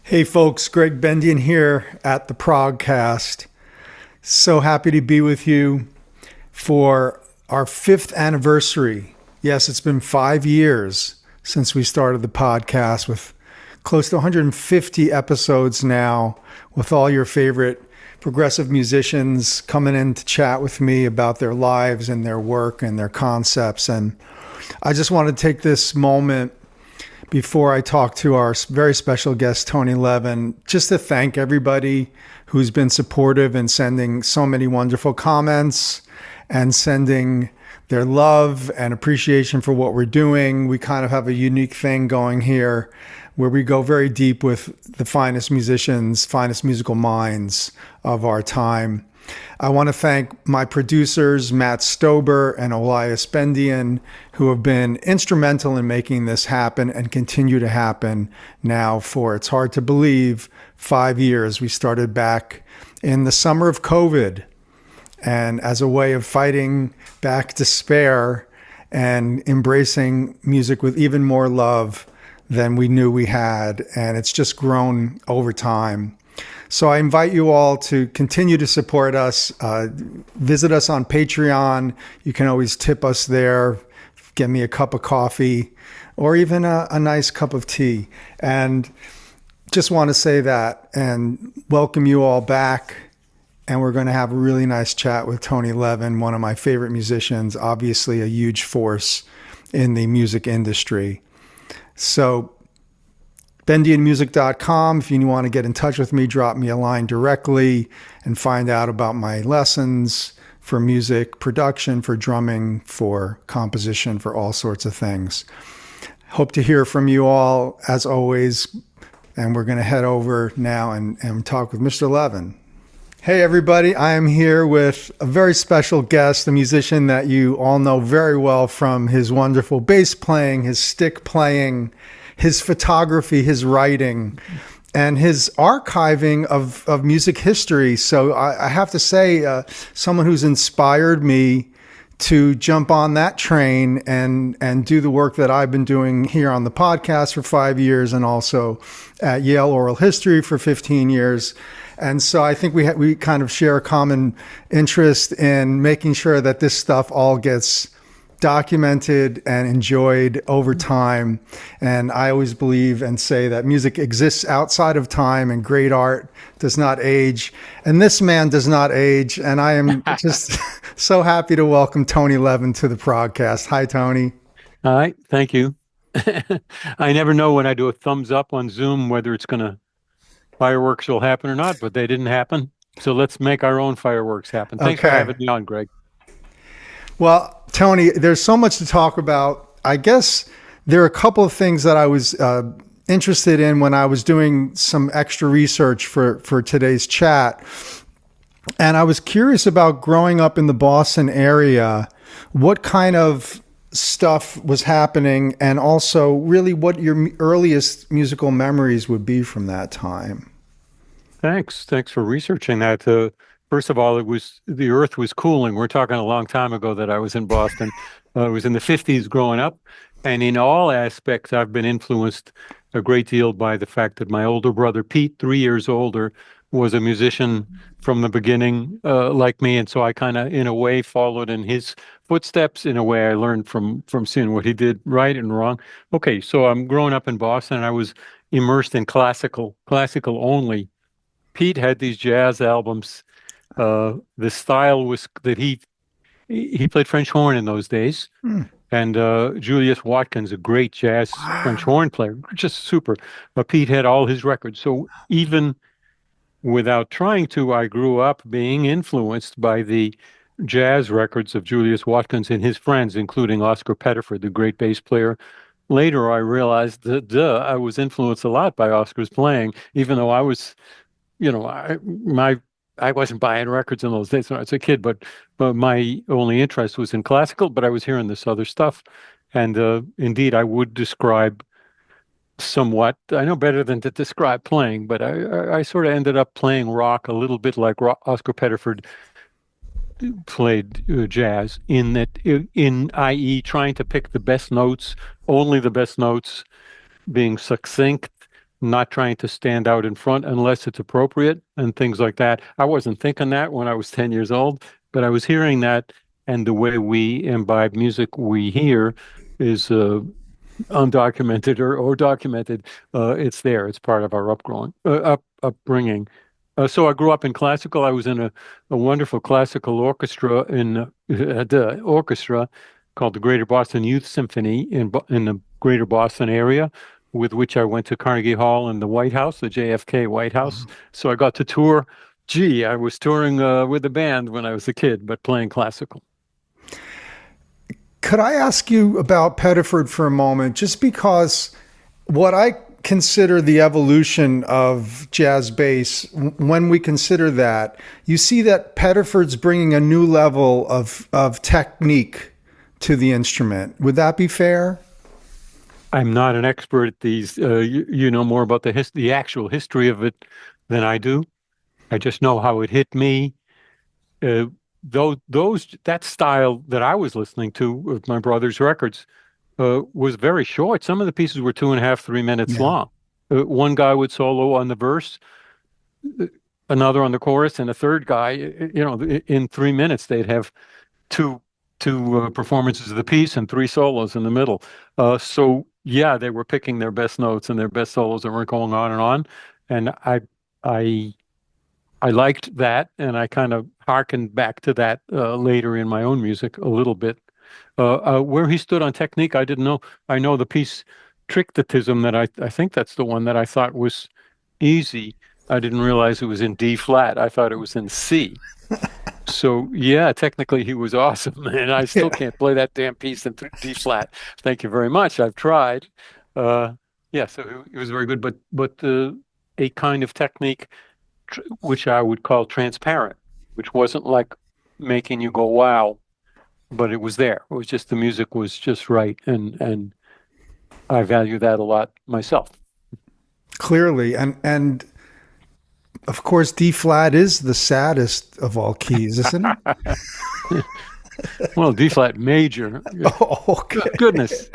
Hey folks, Gregg Bendian here at the ProgCast. So happy to be with you for our 5th anniversary. Yes, it's been 5 years since we started the podcast, with close to 150 episodes now, with all your favorite progressive musicians coming in to chat with me about their lives and their work and their concepts. And I just want to take this moment before I talk to our very special guest, Tony Levin, just to thank everybody who's been supportive and sending so many wonderful comments and sending their love and appreciation for what we're doing. We kind of have a unique thing going here where we go very deep with the finest musicians, finest musical minds of our time. I want to thank my producers, Matt Stober and Elias Bendian, who have been instrumental in making this happen and continue to happen now for, it's hard to believe, 5 years. We started back in the summer of COVID, and as a way of fighting back despair and embracing music with even more love than we knew we had. And it's just grown over time. So I invite you all to continue to support us. Visit us on Patreon. You can always tip us there, get me a cup of coffee, or even a nice cup of tea. And just want to say that and welcome you all back. And we're going to have a really nice chat with Tony Levin, one of my favorite musicians, obviously a huge force in the music industry. So BendianMusic.com. If you want to get in touch with me, drop me a line directly and find out about my lessons for music production, for drumming, for composition, for all sorts of things. Hope to hear from you all as always. And we're going to head over now and talk with Mr. Levin. Hey everybody, I am here with a very special guest, a musician that you all know very well from his wonderful bass playing, his stick playing, his photography, his writing, and his archiving of music history. So I have to say, someone who's inspired me to jump on that train and do the work that I've been doing here on the podcast for 5 years and also at Yale Oral History for 15 years. And so I think we kind of share a common interest in making sure that this stuff all gets documented and enjoyed over time. And I always believe and say that music exists outside of time and great art does not age. And this man does not age. And I am just so happy to welcome Tony Levin to the ProgCast. Hi, Tony. Hi, thank you. I never know when I do a thumbs up on Zoom whether it's going to fireworks will happen or not, but they didn't happen. So let's make our own fireworks happen. Thanks for having me on, Greg. Well, Tony, there's so much to talk about. I guess there are a couple of things that I was interested in when I was doing some extra research for today's chat. And I was curious about growing up in the Boston area, what kind of stuff was happening, and also really what your earliest musical memories would be from that time. Thanks for researching that. First of all, the earth was cooling. We're talking a long time ago that I was in Boston. It was in the 50s growing up, and in all aspects I've been influenced a great deal by the fact that my older brother Pete, 3 years older, was a musician from the beginning, like me, and so I kind of in a way followed in his footsteps. In a way I learned from seeing what he did right and wrong. Okay, so I'm growing up in Boston and I was immersed in classical only. Pete had these jazz albums. The style was that he played French horn in those days. And Julius Watkins, a great jazz French horn player, just super. But Pete had all his records. So even without trying to, I grew up being influenced by the jazz records of Julius Watkins and his friends, including Oscar Pettiford, the great bass player. Later, I realized that I was influenced a lot by Oscar's playing, even though I was, I wasn't buying records in those days when I was a kid, but my only interest was in classical, but I was hearing this other stuff. And indeed, I would describe somewhat, I know better than to describe playing, but I sort of ended up playing rock a little bit like Oscar Pettiford played jazz, in that, i.e. trying to pick the best notes, only the best notes, being succinct, not trying to stand out in front unless it's appropriate and things like that. I wasn't thinking that when I was 10 years old, but I was hearing that, and the way we imbibe music we hear is undocumented or documented. It's there. It's part of our upbringing. So I grew up in classical. I was in a wonderful classical orchestra in the orchestra called the Greater Boston Youth Symphony in the Greater Boston area, with which I went to Carnegie Hall and the White House, the JFK White House. So I got to tour. Gee, I was touring with a band when I was a kid, but playing classical. Could I ask you about Pettiford for a moment? Just because what I consider the evolution of jazz bass, when we consider that, you see that Pettiford's bringing a new level of technique to the instrument. Would that be fair? I'm not an expert at these. You know more about the actual history of it than I do. I just know how it hit me. That style that I was listening to of my brother's records was very short. Some of the pieces were 2.5, 3 minutes long. One guy would solo on the verse, another on the chorus, and a third guy. In 3 minutes they'd have two performances of the piece and 3 solos in the middle. So yeah, they were picking their best notes and their best solos that weren't going on, and I liked that, and I kind of harkened back to that later in my own music a little bit. Where he stood on technique, I didn't know. I know the piece Tricktatism that I think that's the one that I thought was easy. I didn't realize it was in D flat. I thought it was in C. So yeah, technically he was awesome, and I still can't play that damn piece in D flat. Thank you very much. I've tried. Yeah, so it was very good, but a kind of technique which I would call transparent, which wasn't like making you go wow, but it was there. It was just the music was just right, and I value that a lot myself. Clearly, and of course, D flat is the saddest of all keys, isn't it? Well, D flat major. Oh, okay. Goodness,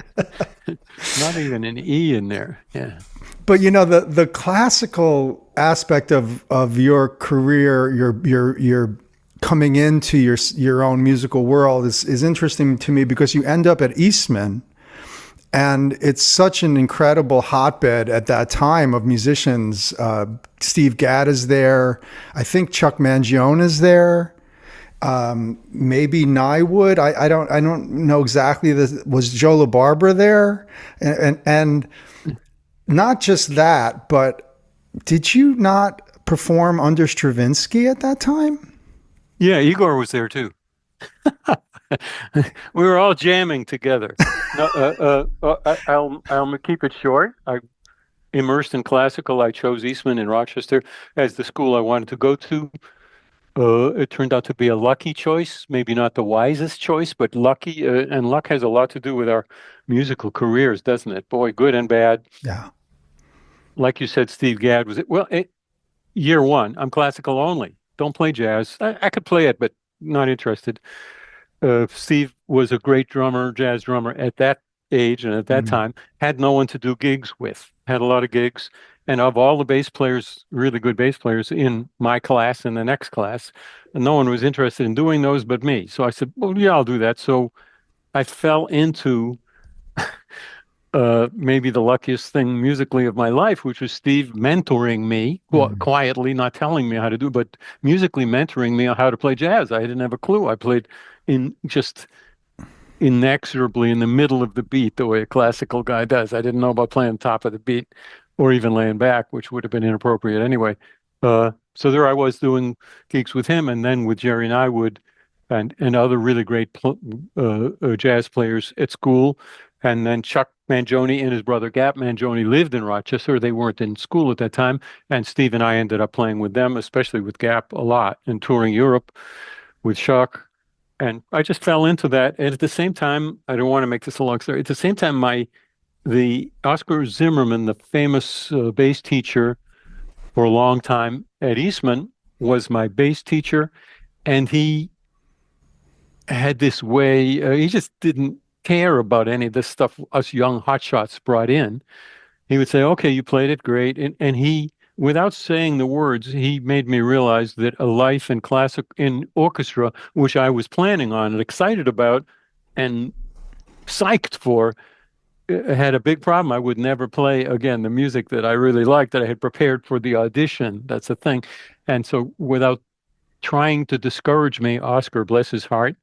not even an E in there. Yeah. But the classical aspect of your career, your coming into your own musical world is interesting to me, because you end up at Eastman, and it's such an incredible hotbed at that time of musicians. Steve Gadd is there. I think Chuck Mangione is there. Maybe Nywood. I don't know exactly. Was Joe LaBarbera there? And not just that, but did you not perform under Stravinsky at that time? Yeah, Igor was there too. We were all jamming together. No, I'll keep it short. I immersed in classical. I chose Eastman in Rochester as the school I wanted to go to. It turned out to be a lucky choice, maybe not the wisest choice, but lucky. And luck has a lot to do with our musical careers, doesn't it? Boy, good and bad. Yeah. Like you said, Steve Gadd was it. Well, year one, I'm classical only. Don't play jazz. I could play it, but not interested. Steve was a great drummer, jazz drummer at that age and at that time. Had no one to do gigs with. Had a lot of gigs. And of all the bass players, really good bass players in my class and the next class, no one was interested in doing those but me. So I said, well, yeah, I'll do that. So I fell into maybe the luckiest thing musically of my life, which was Steve mentoring me quietly, not telling me how to do, but musically mentoring me on how to play jazz. I didn't have a clue. I played just inexorably in the middle of the beat, the way a classical guy does. I didn't know about playing top of the beat or even laying back, which would have been inappropriate anyway. So there I was doing gigs with him, and then with Jerry Nywood and other really great jazz players at school. And then Chuck Mangione and his brother Gap Mangione lived in Rochester. They weren't in school at that time. And Steve and I ended up playing with them, especially with Gap, a lot, and touring Europe with Chuck. And I just fell into that. And at the same time, I don't want to make this a long story. At the same time, the Oscar Zimmerman, the famous bass teacher for a long time at Eastman, was my bass teacher. And he had this way, he just didn't care about any of this stuff us young hotshots brought in. he would say, okay, you played it great. And he, without saying the words, he made me realize that a life in orchestra, which I was planning on and excited about and psyched for, had a big problem. I would never play again the music that I really liked, that I had prepared for the audition. That's the thing. And so without trying to discourage me, Oscar, bless his heart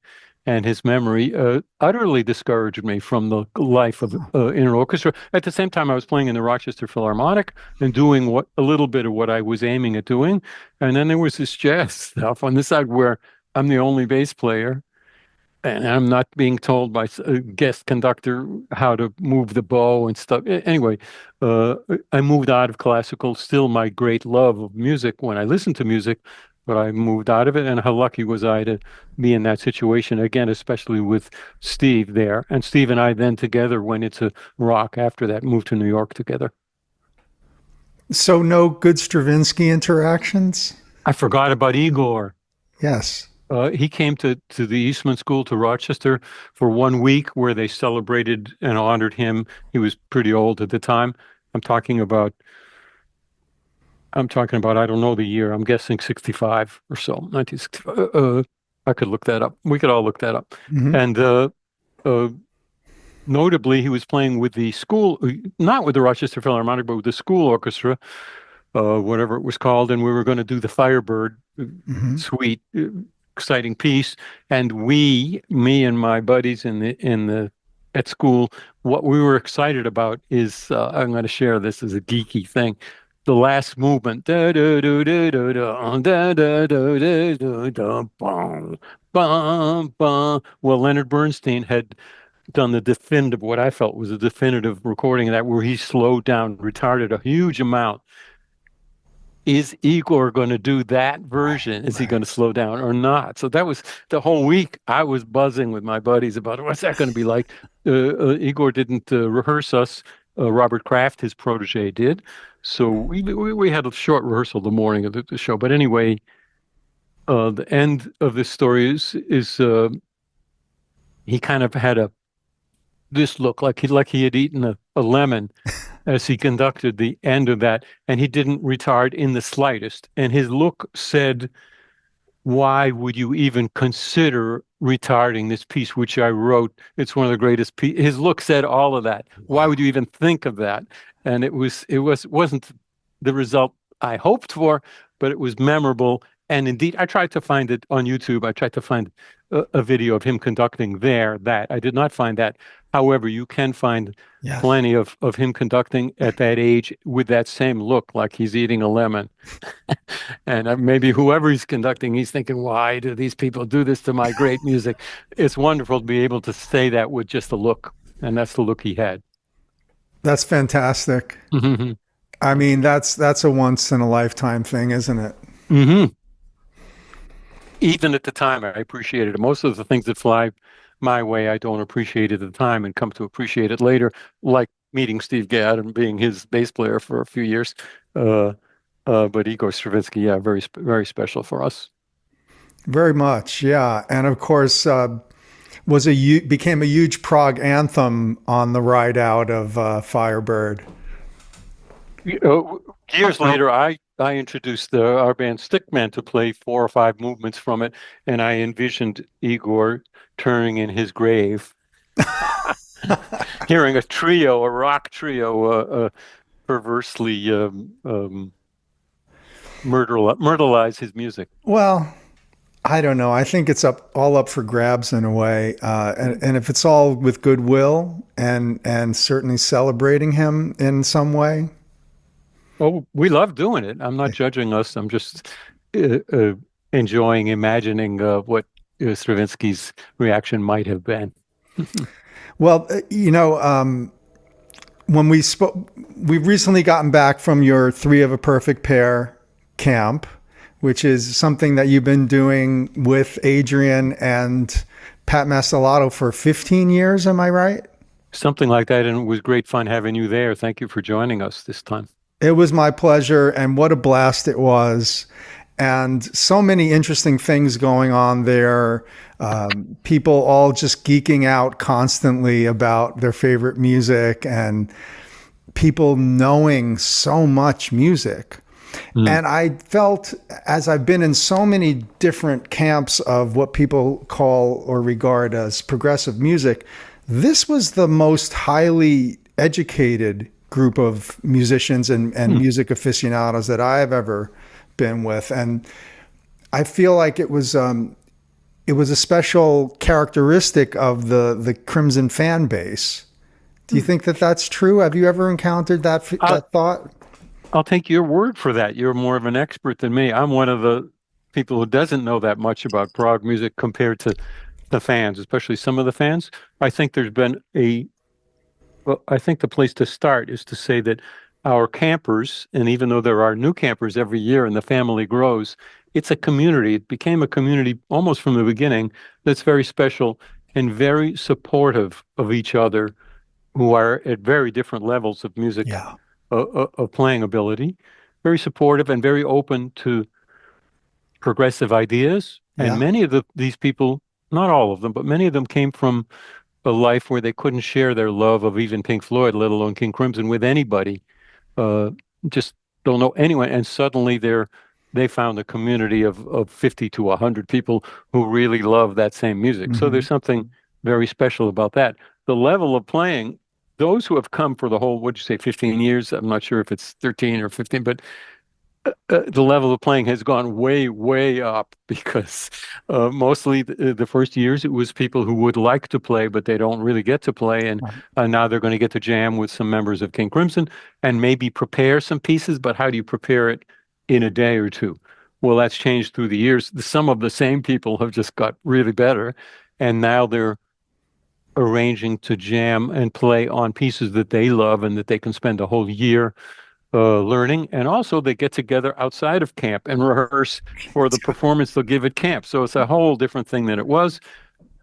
and his memory, utterly discouraged me from the life of in an orchestra. At the same time, I was playing in the Rochester Philharmonic and doing a little bit of what I was aiming at doing. And then there was this jazz stuff on this side where I'm the only bass player. And I'm not being told by a guest conductor how to move the bow and stuff. Anyway, I moved out of classical, still my great love of music when I listen to music, but I moved out of it. And how lucky was I to be in that situation again, especially with Steve there. And Steve and I then together went into rock after that, moved to New York together. So no good Stravinsky interactions? I forgot about Igor. Yes. He came to the Eastman School to Rochester for 1 week where they celebrated and honored him. He was pretty old at the time. I'm talking about, I don't know the year. I'm guessing 65 or so, 1965. I could look that up. We could all look that up. Mm-hmm. And notably, he was playing with the school, not with the Rochester Philharmonic, but with the school orchestra, whatever it was called. And we were going to do the Firebird suite. Exciting piece, and me and my buddies at school, what we were excited about is I'm going to share this as a geeky thing. The last movement, da da da da da da da da da da bum bum bum. Well, Leonard Bernstein had done the definitive, what I felt was a definitive recording of that, where he slowed down, retarded a huge amount. Is Igor going to do that version? Is he going to slow down or not? So that was the whole week. I was buzzing with my buddies about what's that going to be like. Igor didn't rehearse us. Robert Kraft, his protege, did. So we had a short rehearsal the morning of the show. But anyway, the end of this story is he kind of had this look like he had eaten a lemon as he conducted the end of that, and he didn't retard in the slightest. And his look said, why would you even consider retarding this piece, which I wrote? It's one of the greatest pieces. His look said all of that. Why would you even think of that? And it wasn't the result I hoped for, but it was memorable. And indeed, I tried to find it on YouTube. I tried to find a video of him conducting that. I did not find that. However, you can find plenty of him conducting at that age with that same look, like he's eating a lemon. And maybe whoever he's conducting, he's thinking, why do these people do this to my great music? It's wonderful to be able to say that with just a look. And that's the look he had. That's fantastic. I mean, that's a once in a lifetime thing, isn't it? Mm-hmm. Even at the time, I appreciated it. Most of the things that fly my way, I don't appreciate at the time and come to appreciate it later, like meeting Steve Gadd and being his bass player for a few years. But Igor Stravinsky, very, very special for us. Very much, yeah. And of course, became a huge prog anthem on the ride out of Firebird. Years later, I introduced our band Stickman to play 4 or 5 movements from it, and I envisioned Igor turning in his grave, hearing a rock trio, perversely myrtleize his music. Well, I don't know. I think it's all up for grabs in a way, and if it's all with goodwill and certainly celebrating him in some way. Oh, we love doing it. I'm not judging us. I'm just enjoying imagining what Stravinsky's reaction might have been. Well, when we've recently gotten back from your 3 of a Perfect Pair camp, which is something that you've been doing with Adrian and Pat Mastelotto for 15 years. Am I right? Something like that. And it was great fun having you there. Thank you for joining us this time. It was my pleasure, and what a blast it was. And so many interesting things going on there. People all just geeking out constantly about their favorite music. And people knowing so much music. And I felt, as I've been in so many different camps of what people call or regard as progressive music, this was the most highly educated group of musicians and music aficionados that I've ever been with. And I feel like it was a special characteristic of the Crimson fan base. Do you think that that's true? Have you ever encountered that thought? I'll take your word for that. You're more of an expert than me. I'm one of the people who doesn't know that much about prog music compared to the fans, especially some of the fans. I think there's been I think the place to start is to say that our campers, and even though there are new campers every year and the family grows, it's a community. It became a community almost from the beginning that's very special and very supportive of each other, who are at very different levels of music. Yeah. Of playing ability, very supportive and very open to progressive ideas. And many of these people, not all of them, but many of them came from a life where they couldn't share their love of even Pink Floyd, let alone King Crimson, with anybody. Just don't know anyone. And suddenly they found a community of 50 to 100 people who really love that same music. So there's something very special about that. The level of playing, those who have come for the whole, what'd you say, 15 years? I'm not sure if it's 13 or 15, but the level of playing has gone way, way up because mostly the first years it was people who would like to play, but they don't really get to play. And now they're going to get to jam with some members of King Crimson and maybe prepare some pieces. But how do you prepare it in a day or two? Well, that's changed through the years. Some of the same people have just got really better. And now they're arranging to jam and play on pieces that they love and that they can spend a whole year learning. And also they get together outside of camp and rehearse for the performance they'll give at camp. So it's a whole different thing than it was.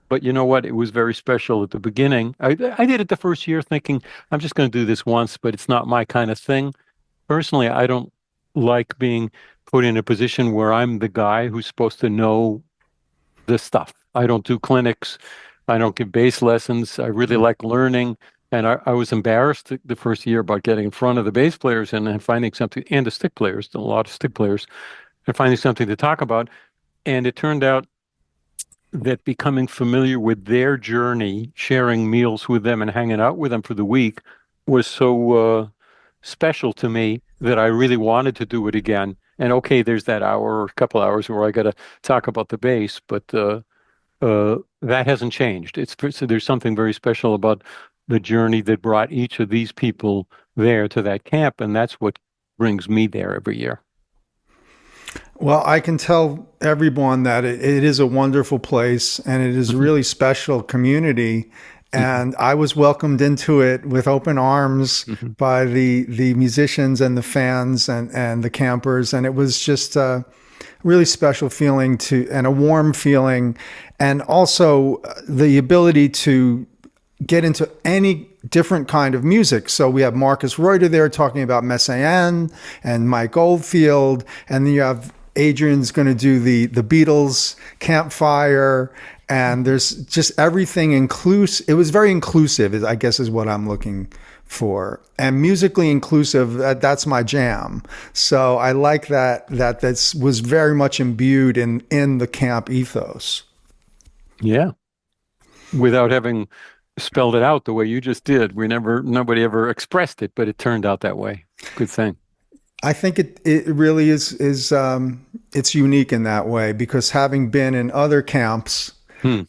But you know what? It was very special at the beginning. I did it the first year thinking, I'm just going to do this once, but it's not my kind of thing. Personally, I don't like being put in a position where I'm the guy who's supposed to know this stuff. I don't do clinics. I don't give bass lessons. I really like learning. And I was embarrassed the first year about getting in front of the bass players and finding something, and the stick players, a lot of stick players, and finding something to talk about. And it turned out that becoming familiar with their journey, sharing meals with them and hanging out with them for the week was so special to me that I really wanted to do it again. And okay, there's that hour or a couple hours where I got to talk about the bass, but that hasn't changed. So there's something very special about the journey that brought each of these people there to that camp, and that's what brings me there every year. Well, I can tell everyone that it is a wonderful place and it is a really special community. And I was welcomed into it with open arms by the musicians and the fans and the campers. And it was just a really special feeling and a warm feeling. And also the ability to get into any different kind of music. So we have Marcus Reuter there talking about Messiaen and Mike Oldfield. And then you have Adrian's going to do the Beatles Campfire. And there's just everything inclusive. It was very inclusive, I guess, is what I'm looking for. And musically inclusive, that's my jam. So I like that was very much imbued in the camp ethos. Yeah. Without having spelled it out the way you just did. Nobody ever expressed it, but it turned out that way. Good thing. I think it really is it's unique in that way, because having been in other camps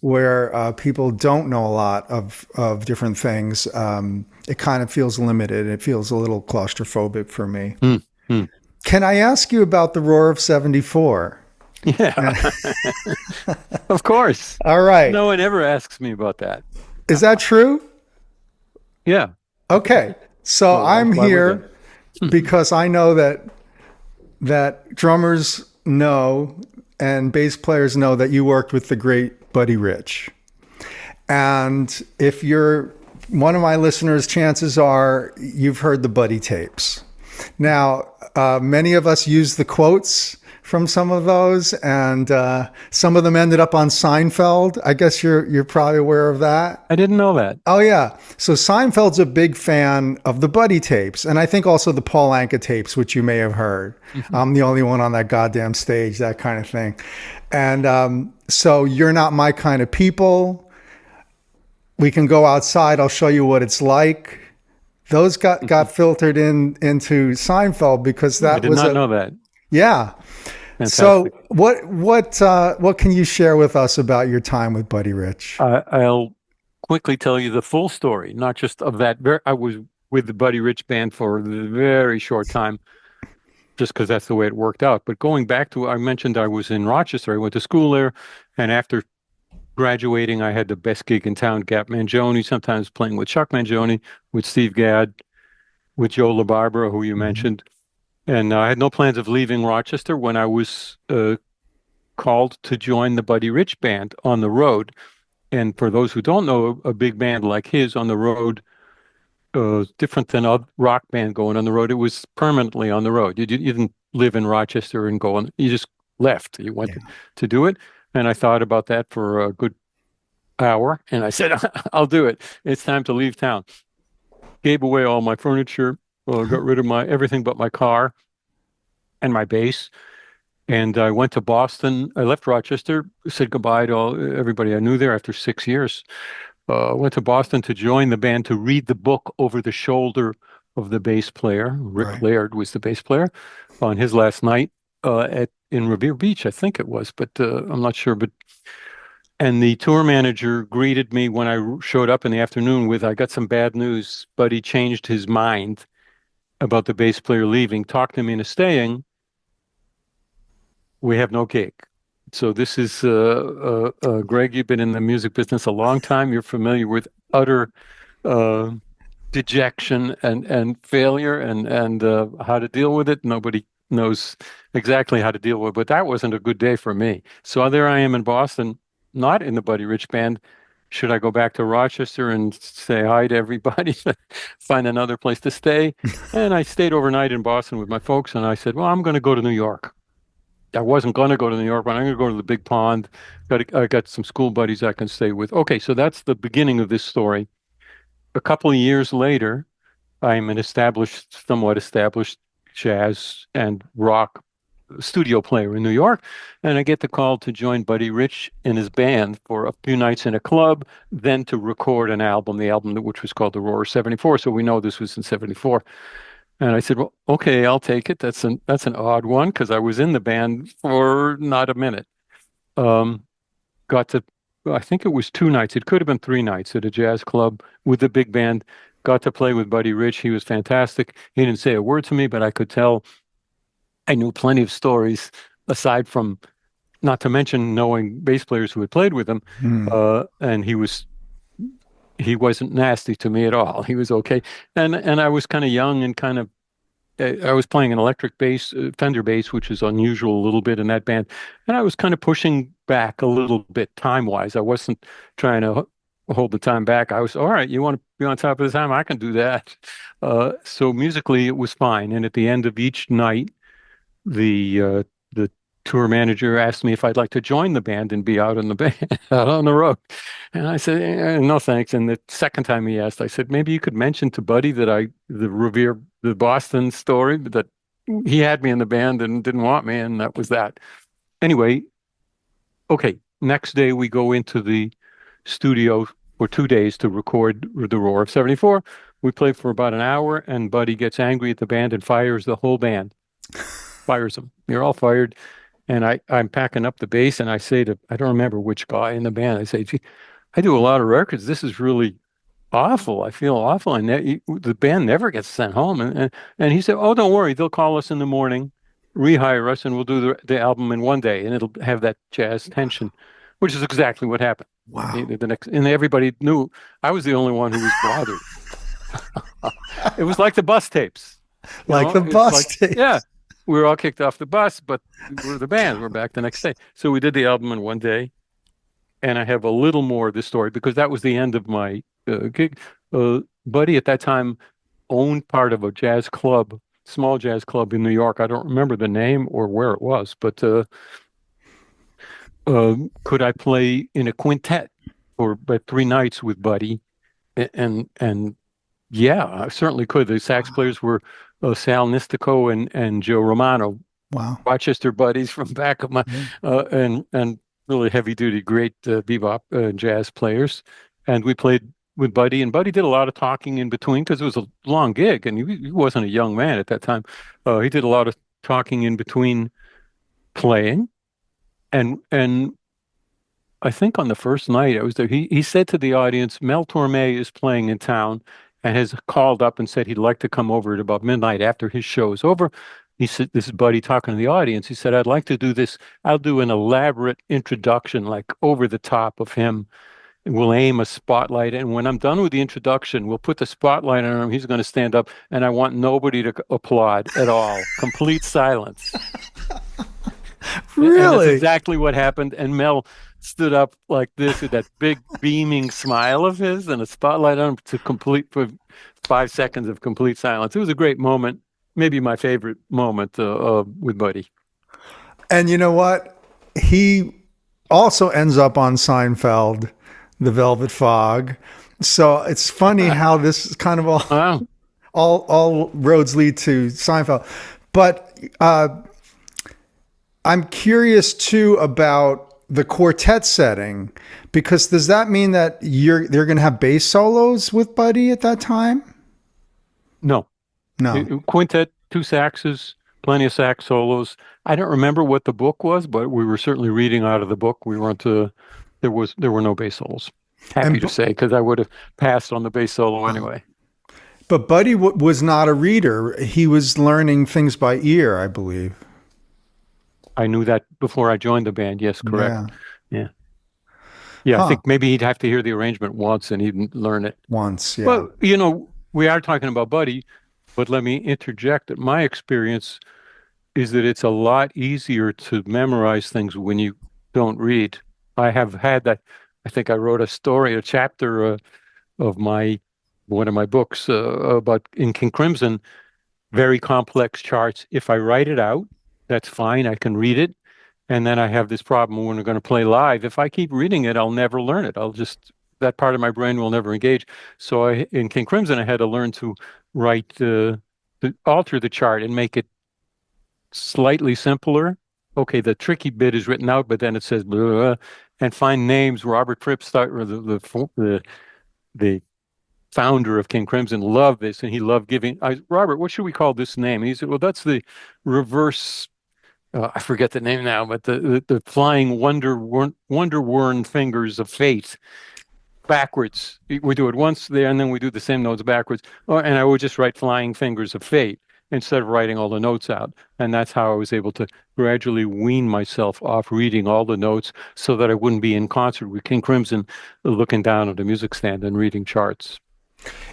where people don't know a lot of different things, it kind of feels limited. It feels a little claustrophobic for me. Can I ask you about the Roar of '74? Yeah, of course. All right. No one ever asks me about that. Is that true? Yeah. Okay. So I'm here because I know that drummers know and bass players know that you worked with the great Buddy Rich. And if you're one of my listeners, chances are you've heard the Buddy tapes. Now, many of us use the quotes from some of those, and some of them ended up on Seinfeld. I guess you're probably aware of that. I didn't know that. Oh yeah, so Seinfeld's a big fan of the Buddy tapes, and I think also the Paul Anka tapes, which you may have heard. I'm the only one on that goddamn stage, that kind of thing. And so You're Not My Kind of People. We Can Go Outside. I'll Show You What It's Like. Those got filtered into Seinfeld because that I did was not know that. yeah. Fantastic. So what can you share with us about your time with Buddy Rich? I'll quickly tell you the full story, not just of that. I was with the Buddy Rich band for a very short time, just because that's the way it worked out. But going back to, I mentioned I was in Rochester. I went to school there, and after graduating, I had the best gig in town, Gap Mangione, sometimes playing with Chuck Mangione, with Steve Gadd, with Joe LaBarbera, who you mentioned. And I had no plans of leaving Rochester when I was called to join the Buddy Rich band on the road. And for those who don't know, a big band like his on the road, different than a rock band going on the road. It was permanently on the road. You didn't live in Rochester and go on. You just left. You went to do it. And I thought about that for a good hour. And I said, I'll do it. It's time to leave town. Gave away all my furniture, got rid of everything but my car and my bass. And I went to Boston. I left Rochester, said goodbye to everybody I knew there after 6 years. Went to Boston to join the band, to read the book over the shoulder of the bass player. Rick Laird was the bass player on his last night in Revere Beach, I think it was, but I'm not sure. And the tour manager greeted me when I showed up in the afternoon with, I got some bad news, but he changed his mind about the bass player leaving, talked him into staying. We have no gig. So this is, Gregg, you've been in the music business a long time. You're familiar with utter dejection and failure and how to deal with it. Nobody knows exactly how to deal with it, but that wasn't a good day for me. So there I am in Boston, not in the Buddy Rich band. Should I go back to Rochester and say hi to everybody, find another place to stay? And I stayed overnight in Boston with my folks, and I said, well, I'm going to go to New York. I wasn't going to go to New York, but I'm going to go to the Big Pond. I got some school buddies I can stay with. Okay, so that's the beginning of this story. A couple of years later, I'm an somewhat established jazz and rock studio player in New York, and I get the call to join Buddy Rich in his band for a few nights in a club, then to record an album, which was called The Roar 74. So we know this was in 74. And I said, well, okay, I'll take it. That's an odd one because I was in the band for not a minute. I think it was 2 nights. It could have been 3 nights at a jazz club with the big band. Got to play with Buddy Rich. He was fantastic. He didn't say a word to me, but I could tell I knew plenty of stories aside from, not to mention knowing bass players who had played with him. And he wasn't nasty to me at all. He was okay. And I was kind of young and I was playing an electric bass, Fender bass, which is unusual a little bit in that band. And I was kind of pushing back a little bit time-wise. I wasn't trying to hold the time back. I was, all right, you want to be on top of the time? I can do that. So musically, it was fine. And at the end of each night, the tour manager asked me if I'd like to join the band and be out on the band, out on the road. And I said, no, thanks. And the second time he asked, I said, maybe you could mention to Buddy that the Boston story, that he had me in the band and didn't want me. And that was that. Anyway, okay. Next day we go into the studio for 2 days to record The Roar of 74. We play for about an hour and Buddy gets angry at the band and fires the whole band. Fires them. You're all fired. And I'm packing up the bass and I say I don't remember which guy in the band, I say, gee, I do a lot of records. This is really awful. I feel awful. And the band never gets sent home. And he said, oh, don't worry. They'll call us in the morning, rehire us, and we'll do the album in 1 day. And it'll have that jazz tension, which is exactly what happened. Wow. And everybody knew I was the only one who was bothered. It was like the bus tapes. Tapes. Yeah. We were all kicked off the bus, but we're the band. We're back the next day. So we did the album in 1 day. And I have a little more of this story because that was the end of my gig. Buddy at that time owned part of a jazz club small jazz club in New York. I don't remember the name or where it was, but could I play in a quintet for but 3 nights with Buddy? And yeah, I certainly could. The sax players were Sal Nistico and Joe Romano, Wow. Rochester buddies from back of my Yeah. and really heavy duty, great bebop jazz players. And we played with Buddy, and Buddy did a lot of talking in between because it was a long gig, and he wasn't a young man at that time. He did a lot of talking in between playing, and I think on the first night I was there, he said to the audience, Mel Torme is playing in town and has called up and said he'd like to come over at about midnight after his show is over. He said, this is Buddy talking to the audience. He said, I'd like to do this. I'll do an elaborate introduction, like over the top of him. We'll aim a spotlight. And when I'm done with the introduction, we'll put the spotlight on him. He's going to stand up, and I want nobody to applaud at all. Complete silence. And that's Really? exactly what happened. And Mel stood up like this with that big beaming smile of his and a spotlight on him to complete for 5 seconds of complete silence. It was a great moment. Maybe my favorite moment with Buddy. And you know what? He also ends up on Seinfeld, The Velvet Fog. So it's funny how this kind of Wow. all roads lead to Seinfeld. But I'm curious too about the quartet setting, because does that mean that they're going to have bass solos with Buddy at that time? No. No. Quintet, 2 saxes, plenty of sax solos. I don't remember what the book was, but we were certainly reading out of the book. We weren't. There were no bass solos. Happy to say, because I would have passed on the bass solo anyway. But Buddy was not a reader. He was learning things by ear, I believe. I knew that before I joined the band. Yes, correct. Yeah. Huh. I think maybe he'd have to hear the arrangement once and he'd learn it. Once, yeah. Well, we are talking about Buddy, but let me interject that my experience is that it's a lot easier to memorize things when you don't read. I have had that. I think I wrote a chapter of one of my books about in King Crimson, very complex charts. If I write it out, that's fine. I can read it. And then I have this problem when we're going to play live. If I keep reading it, I'll never learn it. That part of my brain will never engage. So in King Crimson, I had to learn to write, alter the chart and make it slightly simpler. Okay, the tricky bit is written out, but then it says blah, and find names. Robert Fripp, the founder of King Crimson, loved this, and he loved giving. Robert, what should we call this name? And he said, well, that's the reverse. I forget the name now, but the flying wonder-worn fingers of fate. Backwards. We do it once there, and then we do the same notes backwards. And I would just write flying fingers of fate instead of writing all the notes out. And that's how I was able to gradually wean myself off reading all the notes so that I wouldn't be in concert with King Crimson looking down at a music stand and reading charts.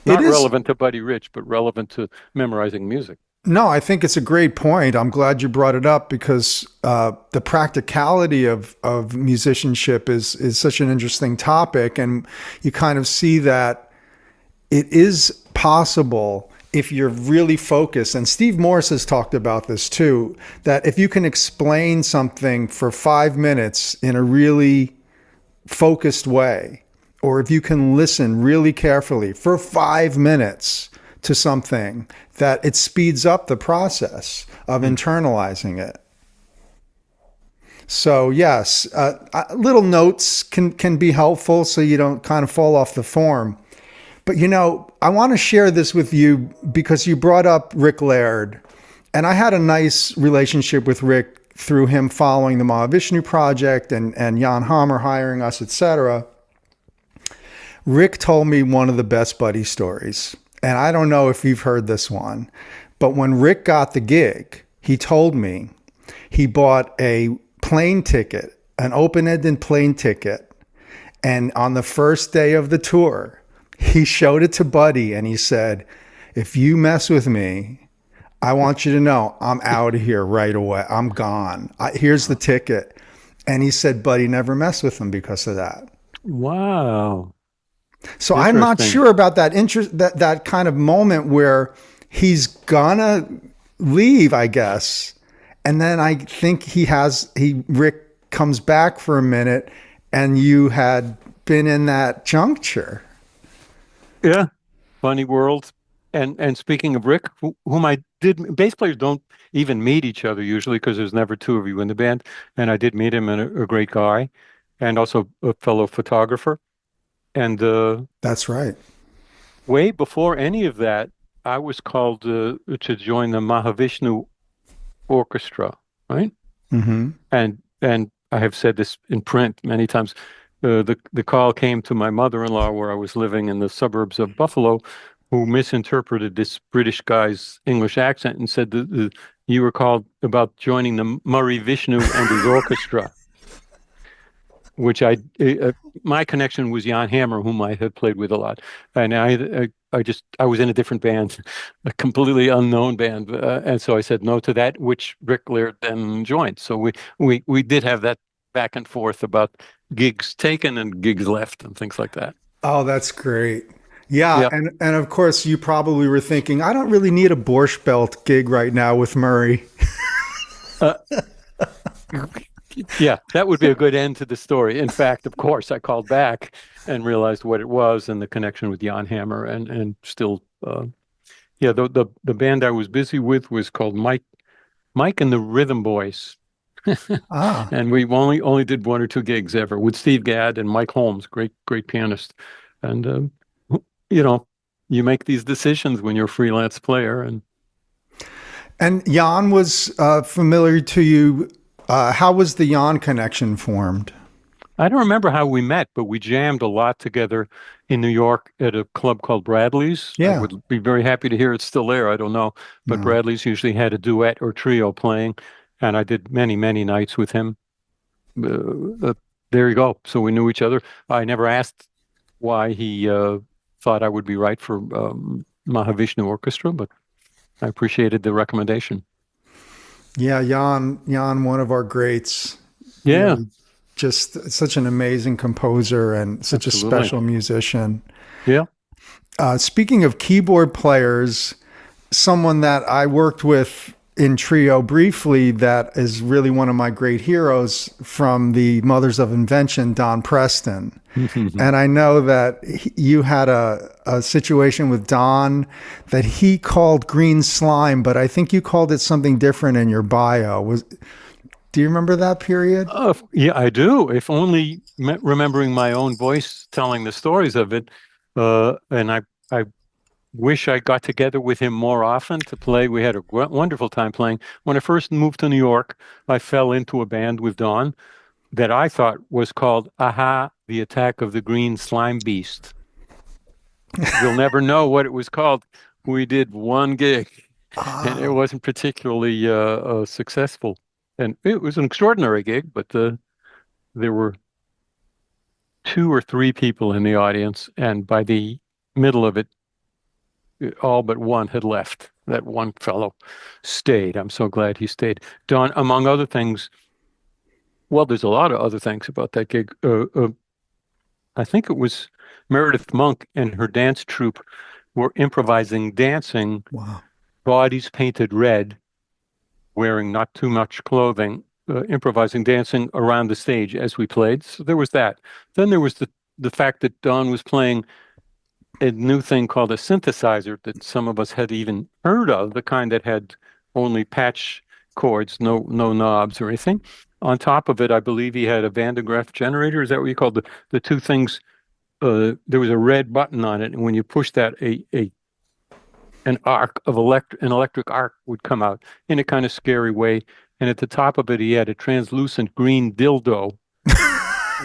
Not relevant to Buddy Rich, but relevant to memorizing music. No, I think it's a great point. I'm glad you brought it up, because the practicality of musicianship is such an interesting topic. And you kind of see that it is possible if you're really focused. And Steve Morse has talked about this too, that if you can explain something for 5 minutes in a really focused way, or if you can listen really carefully for 5 minutes to something, that it speeds up the process of internalizing it. So yes, little notes can be helpful so you don't kind of fall off the form. But I want to share this with you because you brought up Rick Laird, and I had a nice relationship with Rick through him following the Mahavishnu Project and Jan Hammer hiring us, etc. Rick told me one of the best Buddy stories. And I don't know if you've heard this one, but when Rick got the gig, he told me he bought a plane ticket, an open-ended plane ticket. And on the first day of the tour, he showed it to Buddy and he said, if you mess with me, I want you to know I'm out of here right away. I'm gone. Here's the ticket. And he said Buddy never messed with him because of that. Wow. So I'm not sure about that kind of moment where he's gonna leave, I guess. And then I think Rick comes back for a minute, and you had been in that juncture. Yeah, funny world. And speaking of Rick, whom I did, bass players don't even meet each other usually because there's never two of you in the band. And I did meet him, and a great guy, and also a fellow photographer. And That's right. way before any of that, I was called to join the Mahavishnu Orchestra, right? Hmm. And I have said this in print many times. The call came to my mother-in-law where I was living in the suburbs of Buffalo, who misinterpreted this British guy's English accent and said that you were called about joining the Murray Vishnu and his orchestra, which my connection was Jan Hammer, whom I had played with a lot, and I was in a different band, a completely unknown band, and so I said no to that, which Rick Laird then joined. So we did have that back and forth about gigs taken and gigs left and things like that. Oh, that's great. Yeah, Yeah. and of course you probably were thinking, I don't really need a Borscht Belt gig right now with Murray. Uh, yeah, that would be a good end to the story. In fact, of course, I called back and realized what it was and the connection with Jan Hammer and still yeah, the band I was busy with was called Mike and the Rhythm Boys. Ah, And we only did one or two gigs ever with Steve Gadd and Mike Holmes, great pianist. And you know, you make these decisions when you're a freelance player. And and Jan was familiar to you. How was the Jan connection formed? I don't remember how we met, but we jammed a lot together in New York at a club called Bradley's. I Yeah. would be very happy to hear it's still there. I don't know, but No. Bradley's usually had a duet or trio playing, and I did many nights with him. There you go. So we knew each other. I never asked why he thought I would be right for Mahavishnu Orchestra, but I appreciated the recommendation. Yeah, Jan, one of our greats. Yeah, Really, just such an amazing composer and such a absolutely. special musician. Yeah. Speaking of keyboard players, someone that I worked with in trio briefly that is really one of my great heroes from the Mothers of Invention, Don Preston. And I know that you had a situation with Don that he called green slime, but I think you called it something different in your bio. Do you remember that period? Yeah, I do. If only remembering my own voice telling the stories of it. And I wish I got together with him more often to play. We had a wonderful time playing. When I first moved to New York, I fell into a band with Don that I thought was called Aha, the Attack of the Green Slime Beast. You'll never know what it was called. We did one gig, and it Oh, wasn't particularly successful. And it was an extraordinary gig, but there were two or three people in the audience, and by the middle of it, all but one had left. That one fellow stayed. I'm so glad he stayed. Don, among other things, well, there's a lot of other things about that gig. I think it was Meredith Monk and her dance troupe were improvising dancing, wow. bodies painted red, wearing not too much clothing, improvising dancing around the stage as we played. So there was that. Then there was the fact that Don was playing a new thing called a synthesizer that some of us had even heard of, the kind that had only patch chords, no knobs or anything. On top of it, I believe he had a Van de Graaff generator. Is that what you called the two things? There was a red button on it, and when you push that, an arc of an electric arc would come out in a kind of scary way. And at the top of it, he had a translucent green dildo,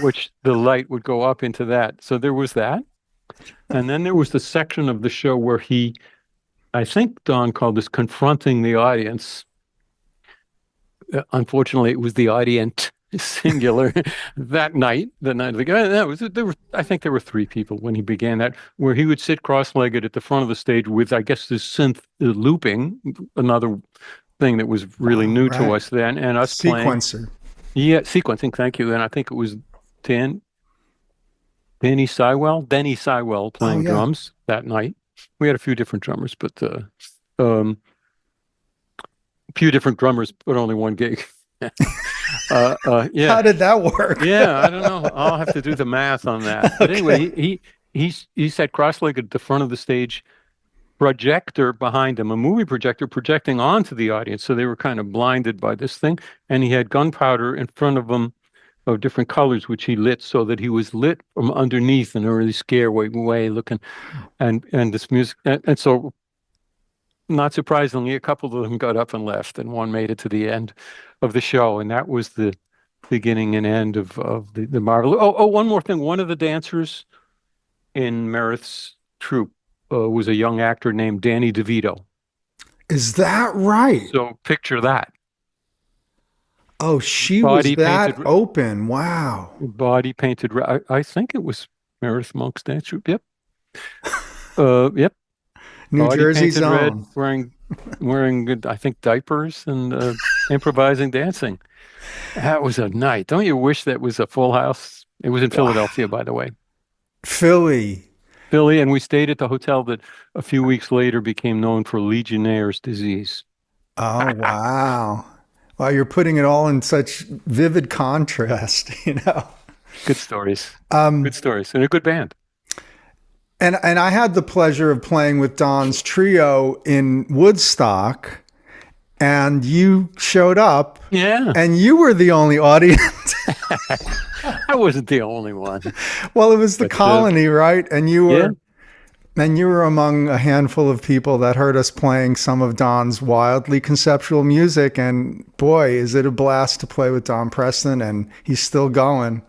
which the light would go up into that. So there was that. And then there was the section of the show where I think Don called this confronting the audience. Unfortunately, it was the audience singular that night. The night of the guy, I think there were three people when he began that, where he would sit cross-legged at the front of the stage with, I guess, this synth looping, another thing that was really Wow, new to right. us then, and us playing. Sequencer. Yeah, sequencing. Thank you. And I think it was Dan, Denny Sywell Oh, playing yeah. drums that night. We had a few different drummers, but um, few different drummers, but only one gig. Yeah. How did that work? Yeah, I don't know. I'll have to do the math on that. But anyway, he sat cross-legged at the front of the stage, projector behind him, a movie projector projecting onto the audience. So they were kind of blinded by this thing. And he had gunpowder in front of him of different colors, which he lit so that he was lit from underneath in a really scare way looking. And this music. And so, not surprisingly, a couple of them got up and left, and one made it to the end of the show. And that was the beginning and end of the marvel. Oh, one more thing. One of the dancers in Meredith's troupe was a young actor named Danny DeVito. Is that right? So picture that. Oh, she Body was that painted, open. Wow. body painted. I think it was Meredith Monk's dance troupe. Yep. Yep. New Body Jersey's painted red, own. wearing good, I think, diapers and improvising dancing. That was a night. Don't you wish that was a full house? It was in Philadelphia, by the way. Philly. And we stayed at the hotel that a few weeks later became known for Legionnaire's disease. Oh, wow. Wow, you're putting it all in such vivid contrast, you know. Good stories. Good stories. And a good band. And I had the pleasure of playing with Don's trio in Woodstock, and you showed up. Yeah. And you were the only audience. I wasn't the only one. Well, it was the colony, right? And you were Yeah. and you were among a handful of people that heard us playing some of Don's wildly conceptual music. And boy, is it a blast to play with Don Preston, and he's still going.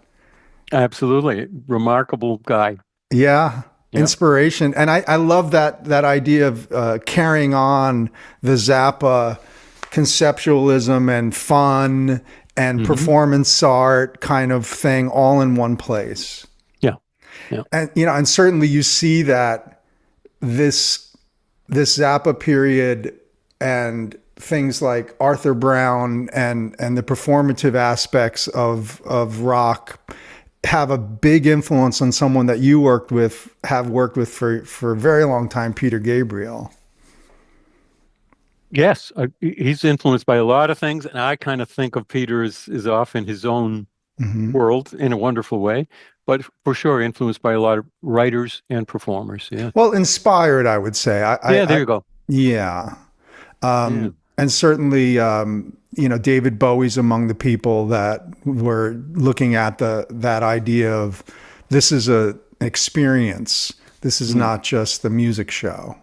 Absolutely. Remarkable guy. Yeah. Yep. Inspiration. And I love that idea of carrying on the Zappa conceptualism and fun and performance art kind of thing all in one place. Yeah. Yeah. And and certainly you see that this Zappa period and things like Arthur Brown and the performative aspects of rock have a big influence on someone that you have worked with for a very long time, Peter Gabriel. Yes, he's influenced by a lot of things, and I kind of think of Peter as off in his own world in a wonderful way, but for sure influenced by a lot of writers and performers. Yeah. Well, inspired, I would say. There you go. Yeah. And certainly, David Bowie's among the people that were looking at that idea of this is an experience. This is not just the music show,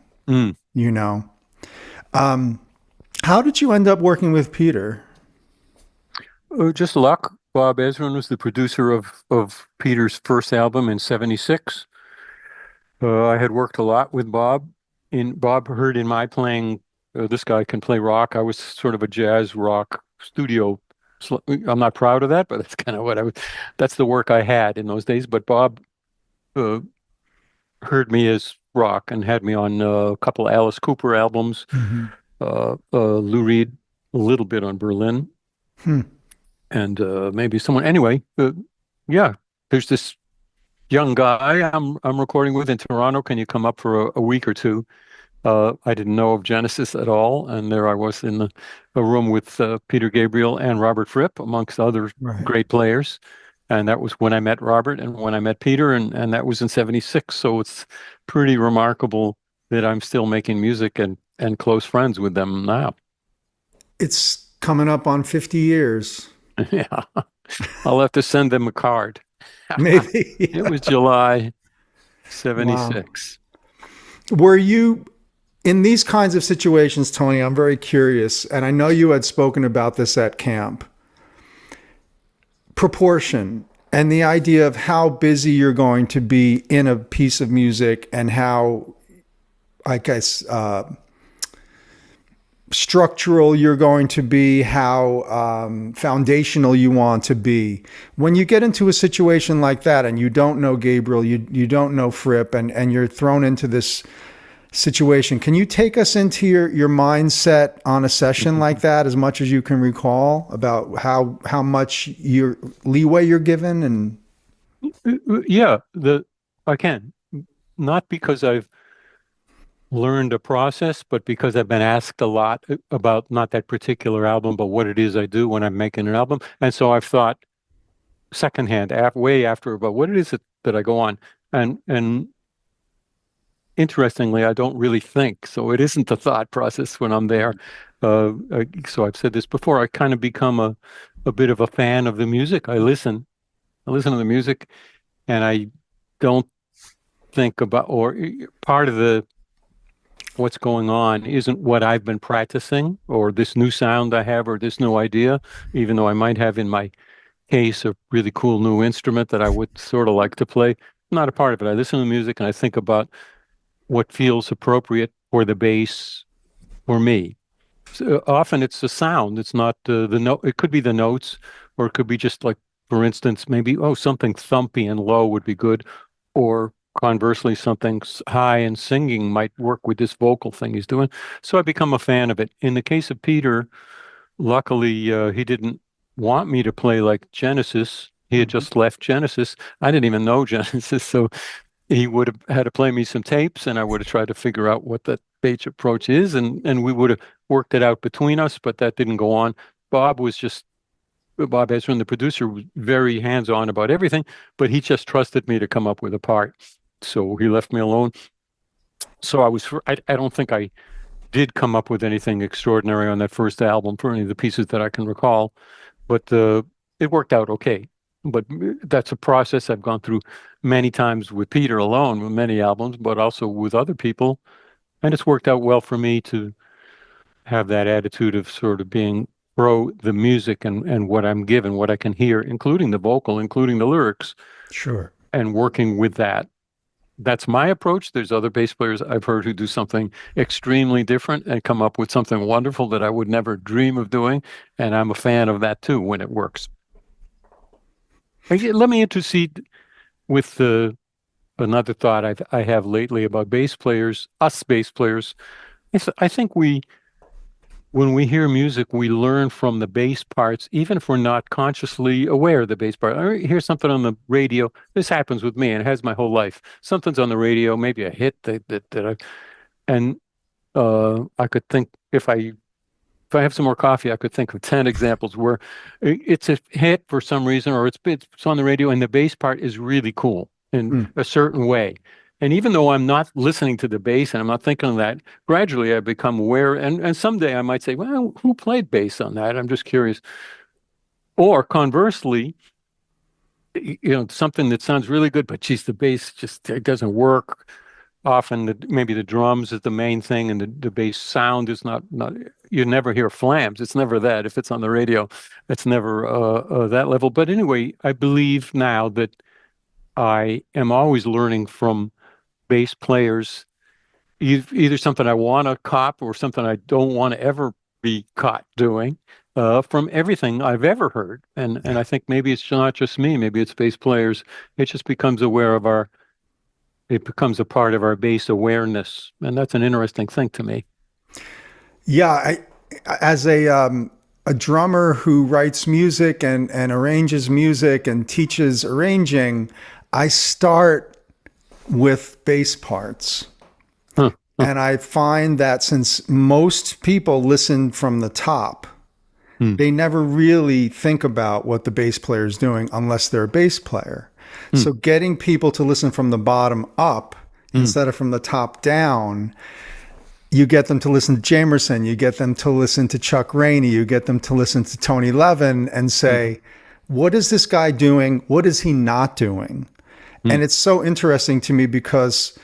How did you end up working with Peter? Just luck. Bob Ezrin was the producer of Peter's first album in '76. I had worked a lot with Bob. Bob heard in my playing, this guy can play rock. I was sort of a jazz rock studio. I'm not proud of that, but that's kind of that's the work I had in those days. But Bob heard me as rock and had me on a couple Alice Cooper albums, Lou Reed, a little bit on Berlin, and maybe someone. Anyway, there's this young guy I'm recording with in Toronto. Can you come up for a week or two? I didn't know of Genesis at all, and there I was in a room with Peter Gabriel and Robert Fripp, amongst other great players. And that was when I met Robert and when I met Peter, and that was in '76. So it's pretty remarkable that I'm still making music and close friends with them now. It's coming up on 50 years. Yeah. I'll have to send them a card. Maybe. Yeah. It was July '76. Wow. Were you in these kinds of situations, Tony? I'm very curious, and I know you had spoken about this at camp. Proportion and the idea of how busy you're going to be in a piece of music and how, I guess, structural you're going to be, how foundational you want to be. When you get into a situation like that and you don't know Gabriel, you don't know Fripp, and you're thrown into this situation, can you take us into your mindset on a session like that, as much as you can recall, about how much your leeway you're given? And yeah, I can, not because I've learned a process, but because I've been asked a lot about not that particular album, but what it is I do when I'm making an album. And so I've thought secondhand, way after, about what it is that I go on. And interestingly, I don't really think. So it isn't the thought process when I'm there. So I've said this before, I kind of become a bit of a fan of the music. I listen to the music, and I don't think about, or part of the what's going on isn't what I've been practicing or this new sound I have or this new idea, even though I might have in my case a really cool new instrument that I would sort of like to play. Not a part of it. I listen to music and I think about what feels appropriate for the bass for me. So often it's the sound. It's not the note. It could be the notes, or it could be just like, for instance, maybe, oh, something thumpy and low would be good, or conversely, something high and singing might work with this vocal thing he's doing. So I become a fan of it. In the case of Peter, luckily, he didn't want me to play like Genesis. He had just left Genesis. I didn't even know Genesis, so he would have had to play me some tapes, and I would have tried to figure out what that bass approach is, and we would have worked it out between us, but that didn't go on. Bob Ezrin, the producer, was very hands-on about everything, but he just trusted me to come up with a part. So he left me alone. So I don't think I did come up with anything extraordinary on that first album for any of the pieces that I can recall, but it worked out okay. But that's a process I've gone through many times with Peter alone, with many albums, but also with other people. And it's worked out well for me to have that attitude of sort of being pro the music and what I'm given, what I can hear, including the vocal, including the lyrics. Sure. And working with that. That's my approach. There's other bass players I've heard who do something extremely different and come up with something wonderful that I would never dream of doing. And I'm a fan of that too when it works. Let me intercede with another thought I have lately about bass players, us bass players. I think when we hear music, we learn from the bass parts, even if we're not consciously aware of the bass part. I hear something on the radio. This happens with me, and it has my whole life. Something's on the radio, maybe a hit I could think if I have some more coffee, I could think of 10 examples where it's a hit for some reason, or it's on the radio, and the bass part is really cool in a certain way. And even though I'm not listening to the bass and I'm not thinking of that, gradually I become aware. And someday I might say, well, who played bass on that? I'm just curious. Or conversely, something that sounds really good, but geez, the bass just it doesn't work. Often maybe the drums is the main thing and the bass sound is not, you never hear flams. It's never that. If it's on the radio, it's never that level. But anyway, I believe now that I am always learning from bass players, either something I want to cop or something I don't want to ever be caught doing, from everything I've ever heard. And I think maybe it's not just me, maybe it's bass players. It just becomes it becomes a part of our bass awareness. And that's an interesting thing to me. Yeah, as a drummer who writes music and arranges music and teaches arranging, I start with bass parts. And I find that since most people listen from the top, they never really think about what the bass player is doing unless they're a bass player. So getting people to listen from the bottom up instead of from the top down, you get them to listen to Jamerson, you get them to listen to Chuck Rainey, you get them to listen to Tony Levin and say, what is this guy doing? What is he not doing? And it's so interesting to me because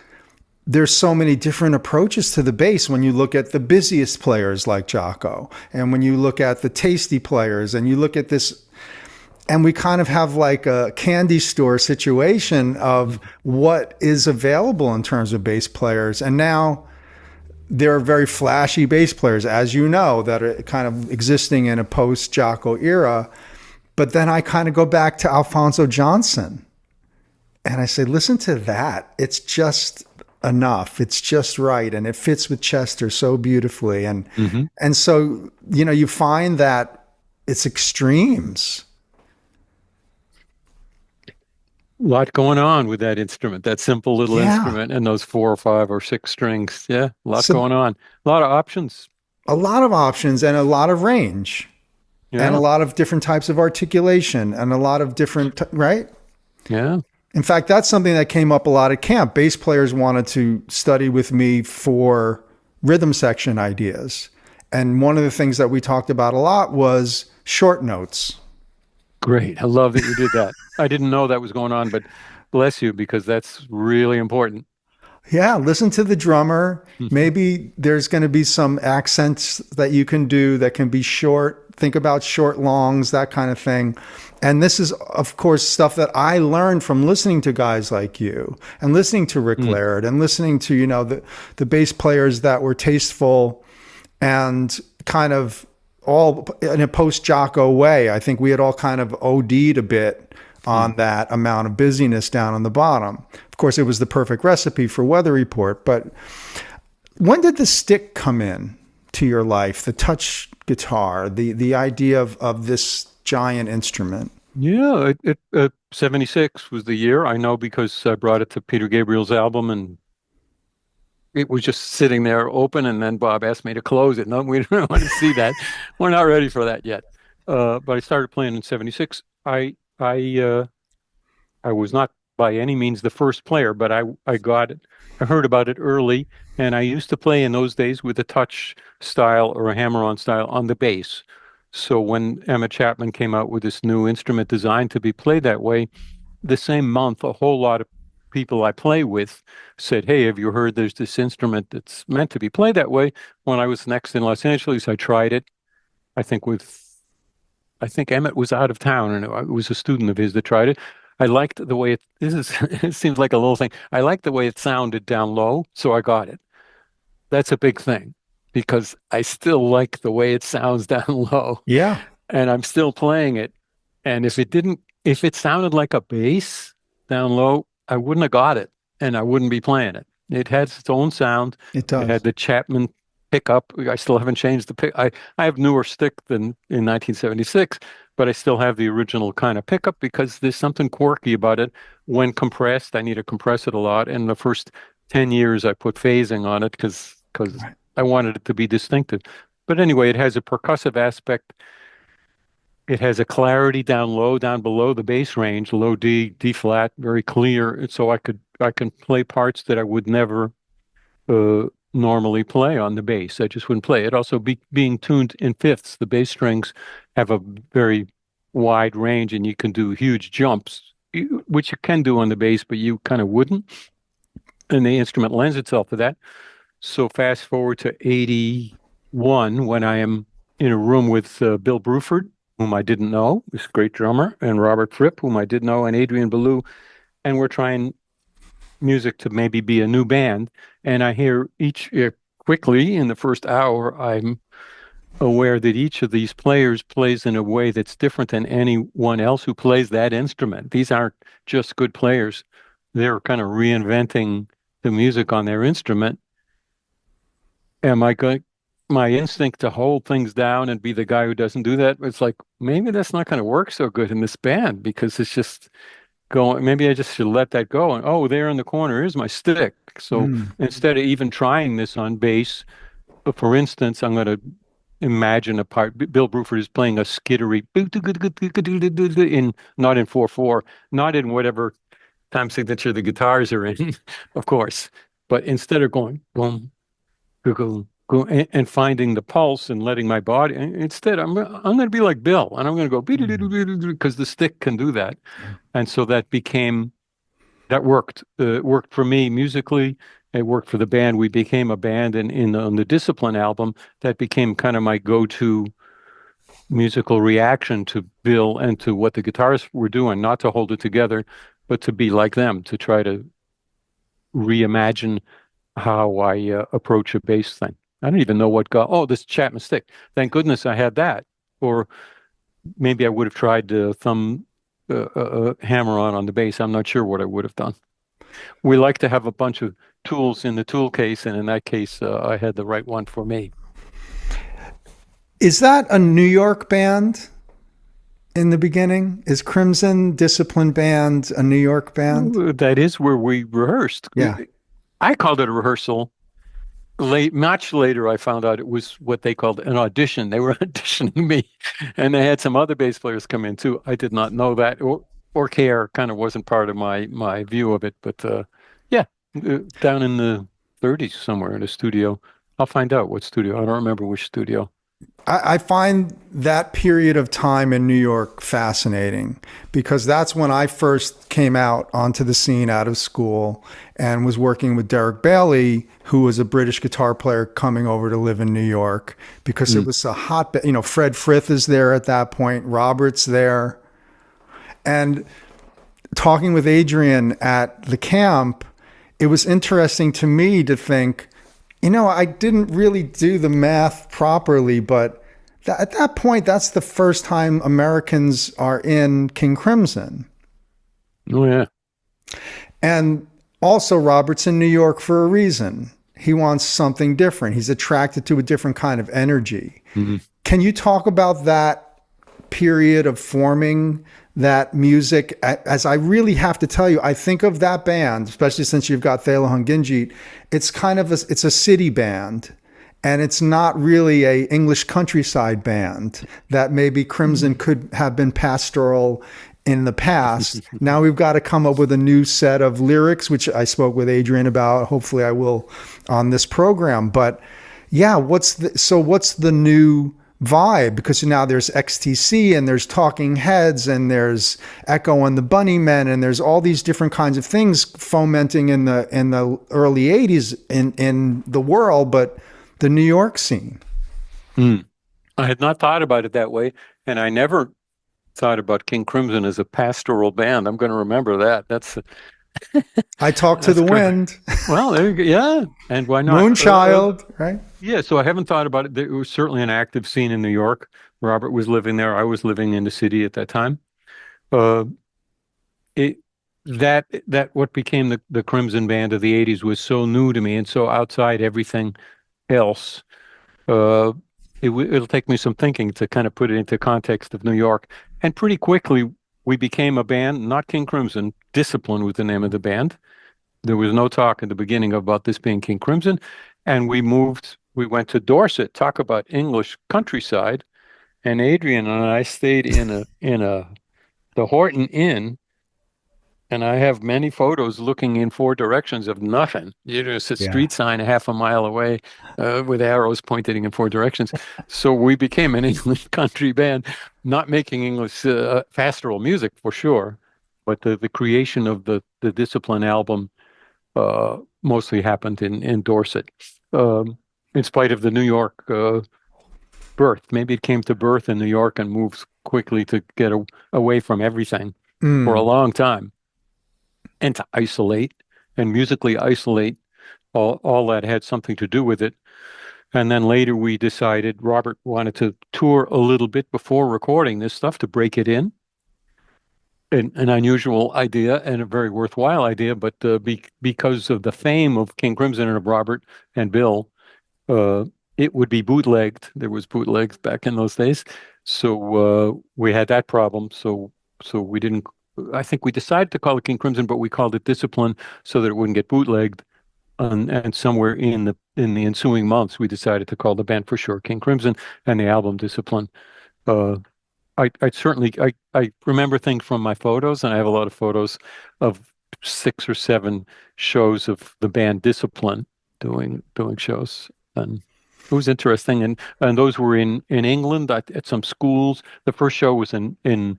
there's so many different approaches to the bass when you look at the busiest players like Jaco, and when you look at the tasty players, and you look at this, and we kind of have like a candy store situation of what is available in terms of bass players. And now there are very flashy bass players, as you know, that are kind of existing in a post-Jaco era. But then I kind of go back to Alphonso Johnson. And I say, listen to that. It's just enough. It's just right. And it fits with Chester so beautifully. And and so, you find that it's extremes. lot going on with that instrument, that simple little Yeah. instrument, and those 4 or 5 or 6 strings. Yeah, a lot So going on, a lot of options. a lot of options and a lot of range and a Yeah, lot of different types of articulation and a lot of different, right? yeah. In fact, that's something that came up a lot at camp. Bass players wanted to study with me for rhythm section ideas. And one of the things that we talked about a lot was short notes. Great. I love that you did that. I didn't know that was going on, but bless you because that's really important. Yeah, listen to the drummer. Mhm. Maybe there's going to be some accents that you can do that can be short. Think about short longs, that kind of thing. And this is, of course, stuff that I learned from listening to guys like you and listening to Rick Mm. Laird and listening to, the bass players that were tasteful and kind of all in a post Jocko way. I think we had all kind of OD'd a bit on Mm. that amount of busyness down on the bottom. Of course, it was the perfect recipe for Weather Report. But when did the stick come in to your life? The touch guitar, the idea of this giant instrument. Yeah, 76 was the year. I know because I brought it to Peter Gabriel's album and it was just sitting there open, and then Bob asked me to close it. No, we don't want to see that. We're not ready for that yet. But I started playing in 76. I was not by any means the first player, but I got it. I heard about it early, and I used to play in those days with a touch style or a hammer-on style on the bass. So when Emma Chapman came out with this new instrument designed to be played that way, the same month, a whole lot of people I play with said, "Hey, have you heard there's this instrument that's meant to be played that way?" When I was next in Los Angeles, I tried it. I think with I think Emmett was out of town, and it was a student of his that tried it. I liked the way this is, it seems like a little thing. I liked the way it sounded down low, so I got it. That's a big thing because I still like the way it sounds down low, Yeah. and I'm still playing it. And if it sounded like a bass down low, I wouldn't have got it, and I wouldn't be playing it. It had its own sound. It It had does. the Chapman pickup. I still haven't changed the pick. I have newer stick than in 1976, but I still have the original kind of pickup because there's something quirky about it. When compressed, I need to compress it a lot. And the first 10 years, I put phasing on it because Right. I wanted it to be distinctive. But anyway, it has a percussive aspect. It has a clarity down low, down below the bass range, low D, D flat, very clear. And so I can play parts that I would never uh, normally play on the bass. I just wouldn't play it. Also, being tuned in fifths, the bass strings have a very wide range, and you can do huge jumps, which you can do on the bass, but you kind of wouldn't. And the instrument lends itself to that. So fast forward to 81 when I am in a room with Bill Bruford, whom I didn't know, this great drummer, and Robert Fripp, whom I did know, and Adrian Belew, and we're trying music to maybe be a new band. And I hear quickly in the first hour, I'm aware that each of these players plays in a way that's different than anyone else who plays that instrument. These aren't just good players. They're kind of reinventing the music on their instrument. Am I going, my instinct to hold things down and be the guy who doesn't do that? It's like, maybe that's not going to work so good in this band because it's just going, maybe I just should let that go. And oh, there in the corner is my stick. So Mm. instead of even trying this on bass, for instance, I'm going to imagine a part. Bill Bruford is playing a skittery in not in 4/4, not in whatever time signature the guitars are in, of course. But instead of going boom, go and finding the pulse and letting my body, instead I'm going to be like Bill, and I'm going to go Mm. because the stick can do that. Yeah. And so that worked. It worked for me musically. It worked for the band. We became a band, and on the Discipline album, that became kind of my go-to musical reaction to Bill and to what the guitarists were doing. Not to hold it together, but to be like them, to try to reimagine how I approach a bass thing. I don't even know what got. Oh, this Chapman stick. Thank goodness I had that. Or maybe I would have tried to thumb hammer on the bass. I'm not sure what I would have done. We like to have a bunch of tools in the tool case, and in that case, I had the right one for me. Is that a New York band? in the beginning? Is Crimson Discipline Band a New York band? That is where we rehearsed. Yeah. I called it a rehearsal. Much later, I found out it was what they called an audition. They were auditioning me, and they had some other bass players come in too. I did not know that or care. Kind of wasn't part of my view of it. But yeah, down in the 30s somewhere in a studio. I'll find out what studio. I don't remember which studio. I find that period of time in New York fascinating because that's when I first came out onto the scene out of school and was working with Derek Bailey, who was a British guitar player coming over to live in New York because it was a hotbed. You know, Fred Frith is there at that point, Robert's there. And talking with Adrian at the camp, it was interesting to me to think, you know, I didn't really do the math properly, but at that point, that's the first time Americans are in King Crimson. Oh, yeah. And also, Robert's in New York for a reason. He wants something different. He's attracted to a different kind of energy. Mm-hmm. Can you talk about that period of forming that music? As I really have to tell you, I think of that band, especially since you've got Thela Hunginjit, it's kind of it's a city band, and it's not really a English countryside band that maybe Crimson could have been pastoral in the past. Now we've got to come up with a new set of lyrics, which I spoke with Adrian about. Hopefully I will on this program. But yeah, what's the new vibe? Because now there's XTC and there's Talking Heads and there's Echo and the Bunnymen and there's all these different kinds of things fomenting in the early 80s in the world, but the New York scene. I had not thought about it that way, and I never thought about King Crimson as a pastoral band. I'm going to remember that. That's I talk to the wind. Well, there you go. Yeah, and why not? Moonchild, right? Yeah, so I haven't thought about it. There was certainly an active scene in New York. Robert was living there. I was living in the city at that time. That what became the Crimson Band of the 80s was so new to me and so outside everything else. It'll take me some thinking to kind of put it into context of New York. And pretty quickly, we became a band, not King Crimson. Discipline was the name of the band. There was no talk in the beginning about this being King Crimson. And we went to Dorset, talk about English countryside. And Adrian and I stayed in the Horton Inn. And I have many photos looking in four directions of nothing. It's a street sign a half a mile away with arrows pointing in four directions. So we became an English country band, not making English pastoral music for sure, but the creation of the Discipline album mostly happened in Dorset, in spite of the New York birth. Maybe it came to birth in New York and moved quickly to get away from everything for a long time. And to isolate and musically isolate, all that had something to do with it. And then later we decided Robert wanted to tour a little bit before recording this stuff to break it in. An unusual idea and a very worthwhile idea, but because of the fame of King Crimson and of Robert and Bill, it would be bootlegged. There was bootlegs back in those days. So we had that problem. So we didn't. I think we decided to call it King Crimson, but we called it Discipline so that it wouldn't get bootlegged. And somewhere in the ensuing months, we decided to call the band for sure King Crimson and the album Discipline. I certainly remember things from my photos, and I have a lot of photos of 6 or 7 shows of the band Discipline doing shows, and it was interesting. And those were in England at some schools. The first show was in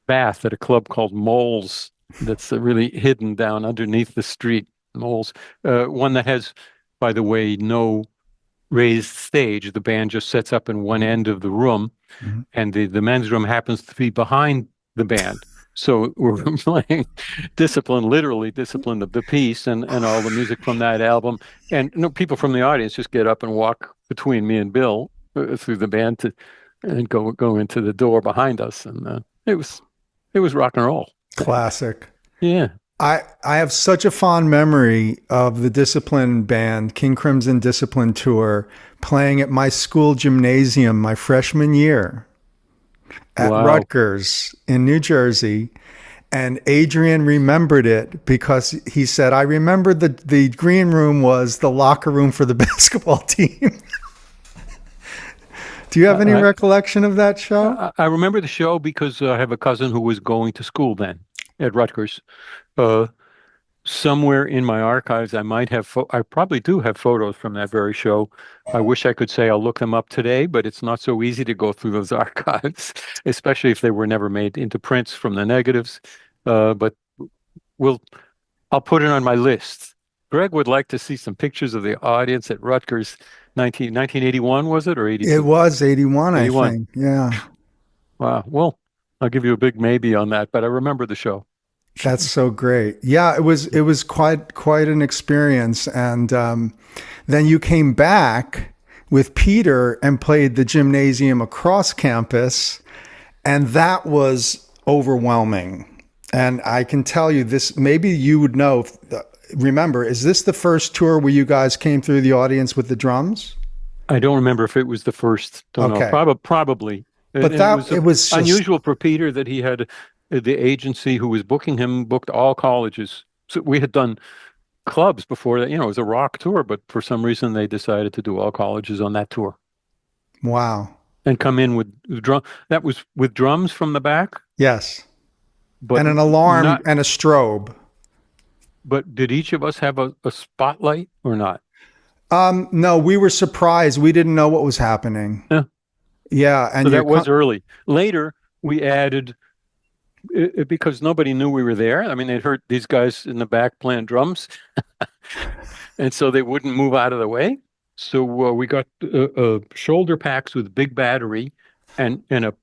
Bath at a club called Moles that's really hidden down underneath the street. Moles, one that has, by the way, no raised stage. The band just sets up in one end of the room, and the men's room happens to be behind the band. So we're playing Discipline, literally Discipline, the piece, and all the music from that album. And people from the audience just get up and walk between me and Bill through the band and go into the door behind us. And it was rock and roll. Classic. Yeah. I have such a fond memory of the Discipline band, King Crimson Discipline tour, playing at my school gymnasium my freshman year. at Wow. Rutgers in New Jersey. And Adrian remembered it because he said, I remember the green room was the locker room for the basketball team. Do you have any I, recollection of that show? I remember the show because I have a cousin who was going to school then at Rutgers. Uh, Somewhere in my archives, I probably do have photos from that very show. I wish I could say I'll look them up today, but it's not so easy to go through those archives, especially if they were never made into prints from the negatives. But we'll, I'll put it on my list. Greg would like to see some pictures of the audience at Rutgers 1981, was it, or It 82? was 81, I 81. think. Yeah. Wow. Well, I'll give you a big maybe on that, but I remember the show. That's so great. Yeah, it was quite an experience. And then you came back with Peter and played the gymnasium across campus, and that was overwhelming. And I can tell you this, maybe you would know. Remember, is this the first tour where you guys came through the audience with the drums? I don't remember if it was the first. Don't know. Okay. Probably. But And that it was just unusual for Peter that he had the agency who was booking him booked all colleges. So we had done clubs before that. It was a rock tour, but for some reason they decided to do all colleges on that tour wow. and come in with drum. That was with drums from the back, Yes. but And an alarm not. and a strobe. But did each of us have a spotlight or not? No, we were surprised. We didn't know what was happening. Yeah. Yeah, and So that was early. Later, we added because nobody knew we were there. I mean, they'd heard these guys in the back playing drums, and so they wouldn't move out of the way. So we got shoulder packs with big battery and a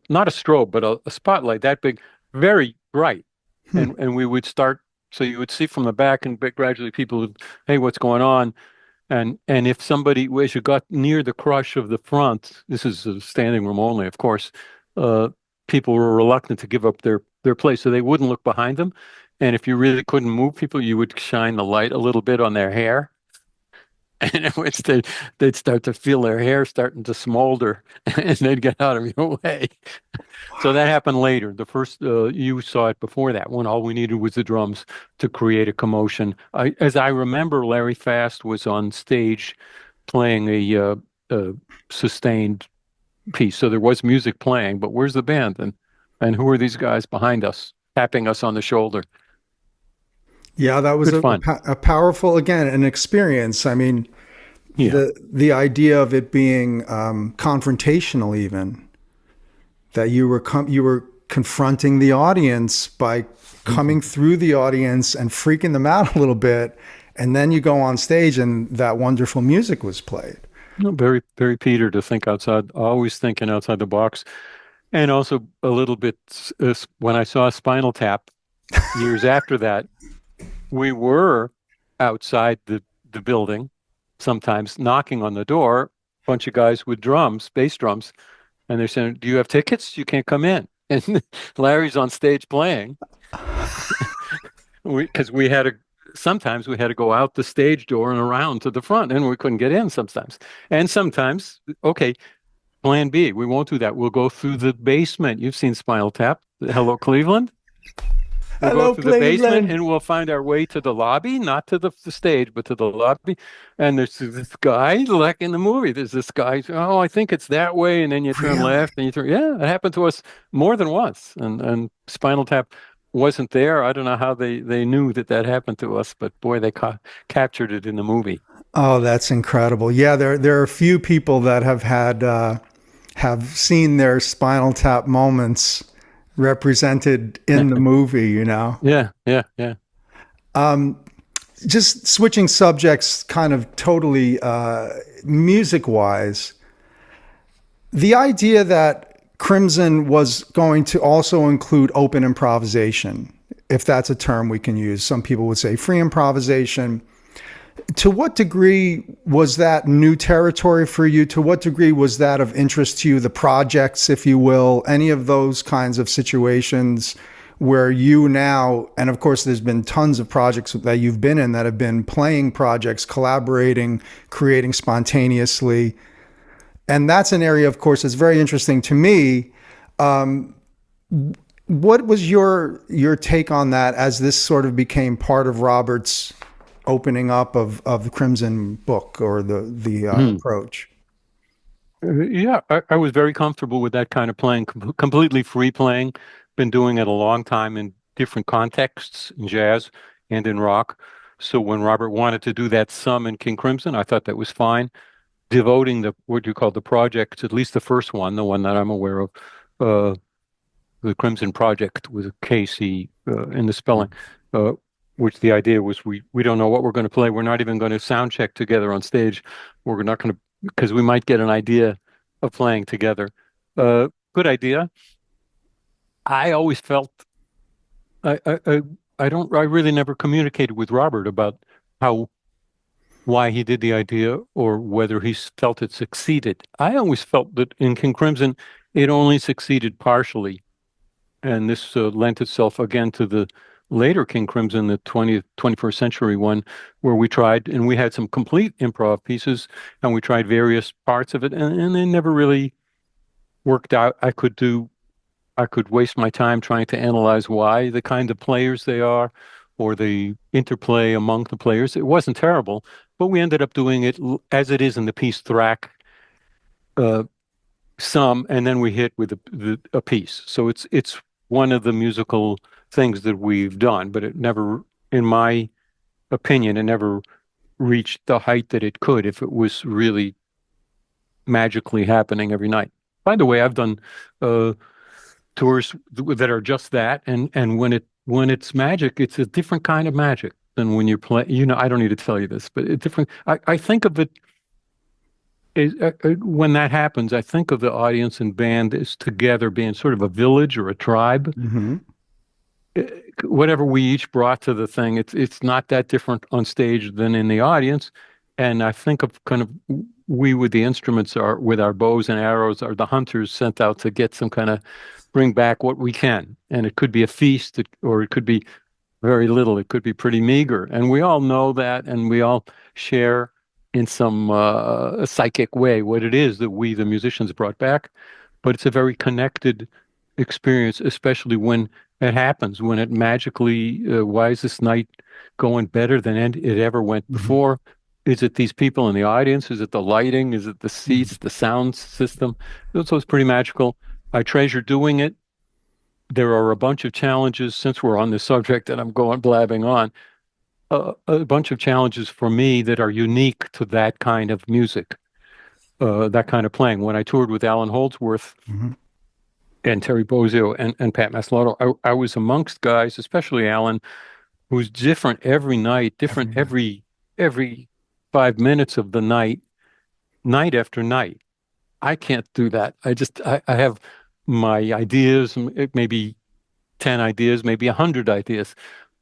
not a strobe, but a spotlight that big, very bright, and we would start. So you would see from the back, and gradually people would, hey, what's going on? And if somebody, as you got near the crush of the front, this is a standing room only, of course, people were reluctant to give up their place, so they wouldn't look behind them. And if you really couldn't move people, you would shine the light a little bit on their hair, and in which they'd start to feel their hair starting to smolder, and they'd get out of your way. So that happened later. The first you saw it before that when all we needed was the drums to create a commotion. As I remember, Larry Fast was on stage playing a sustained piece, so there was music playing. But where's the band and who are these guys behind us tapping us on the shoulder? Yeah, that was Good fun. a powerful, again, an experience. I mean, Yeah. the idea of it being confrontational, even that you were confronting the audience by coming through the audience and freaking them out a little bit, and then you go on stage and that wonderful music was played. Very, very Peter to think outside, always thinking outside the box. And also a little bit when I saw Spinal Tap years after that, we were outside the building, sometimes knocking on the door, a bunch of guys with drums, bass drums, and they're saying, do you have tickets? You can't come in. And Larry's on stage playing. Because sometimes we had to go out the stage door and around to the front, and we couldn't get in sometimes. And sometimes, okay, plan B, we won't do that. We'll go through the basement. You've seen Spinal Tap. Hello, Cleveland. We'll Hello, go through the basement Cleveland. and we'll find our way to the lobby, not to the stage, but to the lobby. And there's this guy, like in the movie, there's this guy, oh, I think it's that way. And then you turn Really? left and you turn, yeah, it happened to us more than once. And Spinal Tap wasn't there. I don't know how they knew that happened to us, but boy, they captured it in the movie. Oh, that's incredible. Yeah, there are a few people that have seen their Spinal Tap moments represented in the movie, Yeah. Just switching subjects kind of totally music wise, the idea that Crimson was going to also include open improvisation, if that's a term we can use. Some people would say free improvisation. To what degree was that new territory for you? To what degree was that of interest to you? The projects, if you will, any of those kinds of situations where you now, and of course there's been tons of projects that you've been in that have been playing projects, collaborating, creating spontaneously. And that's an area, of course, that's very interesting to me. What was your take on that as this sort of became part of Robert's opening up of the Crimson book or the Hmm. approach? Yeah, I was very comfortable with that kind of playing, completely free playing. Been doing it a long time in different contexts, in jazz and in rock. So when Robert wanted to do that some in King Crimson, I thought that was fine. Devoting the what you call the project, at least the first one, the one that I'm aware of, uh, the Crimson Project with a KC in the spelling, uh, which the idea was we don't know what we're going to play. We're not even going to sound check together on stage. We're not going to because we might get an idea of playing together. Good idea. I always felt I don't I really never communicated with Robert about how why he did the idea or whether he felt it succeeded. I always felt that in King Crimson it only succeeded partially. And this lent itself again to the later King Crimson, the 20th, 21st century one, where we tried, and we had some complete improv pieces, and we tried various parts of it, and they never really worked out. I could waste my time trying to analyze why the kind of players they are, or the interplay among the players. It wasn't terrible, but we ended up doing it as it is in the piece Thrack, uh, some, and then we hit with a piece. So it's one of the musical things that we've done, but it never, in my opinion, it never reached the height that it could if it was really magically happening every night. By the way, I've done uh, tours that are just that, and when it's magic, it's a different kind of magic than when you're playing. You know, I don't need to tell you this, but it's different. I think of it when that happens, I think of the audience and band as together being sort of a village or a tribe. Hmm. Uh, Whatever we each brought to the thing, it's not that different on stage than in the audience. And I think of kind of we with the instruments are with our bows and arrows are the hunters sent out to get some kind of bring back what we can. And it could be a feast, or it could be very little. It could be pretty meager. And we all know that, and we all share in some psychic way what it is that we, the musicians, brought back. But it's a very connected experience, especially when it happens, when it magically, why is this night going better than it ever went Hmm. before? Is it these people in the audience? Is it the lighting? Is it the seats, the sound system? So it's pretty magical. I treasure doing it. There are a bunch of challenges since we're on this subject and I'm going blabbing on. A bunch of challenges for me that are unique to that kind of music, that kind of playing. When I toured with Alan Holdsworth Hmm. and Terry Bozzio and Pat Masloto, I was amongst guys, especially Alan, who's different every night, different Every every 5 minutes of the night, night after night. I can't do that. I have my ideas, maybe 10 ideas, maybe 100 ideas.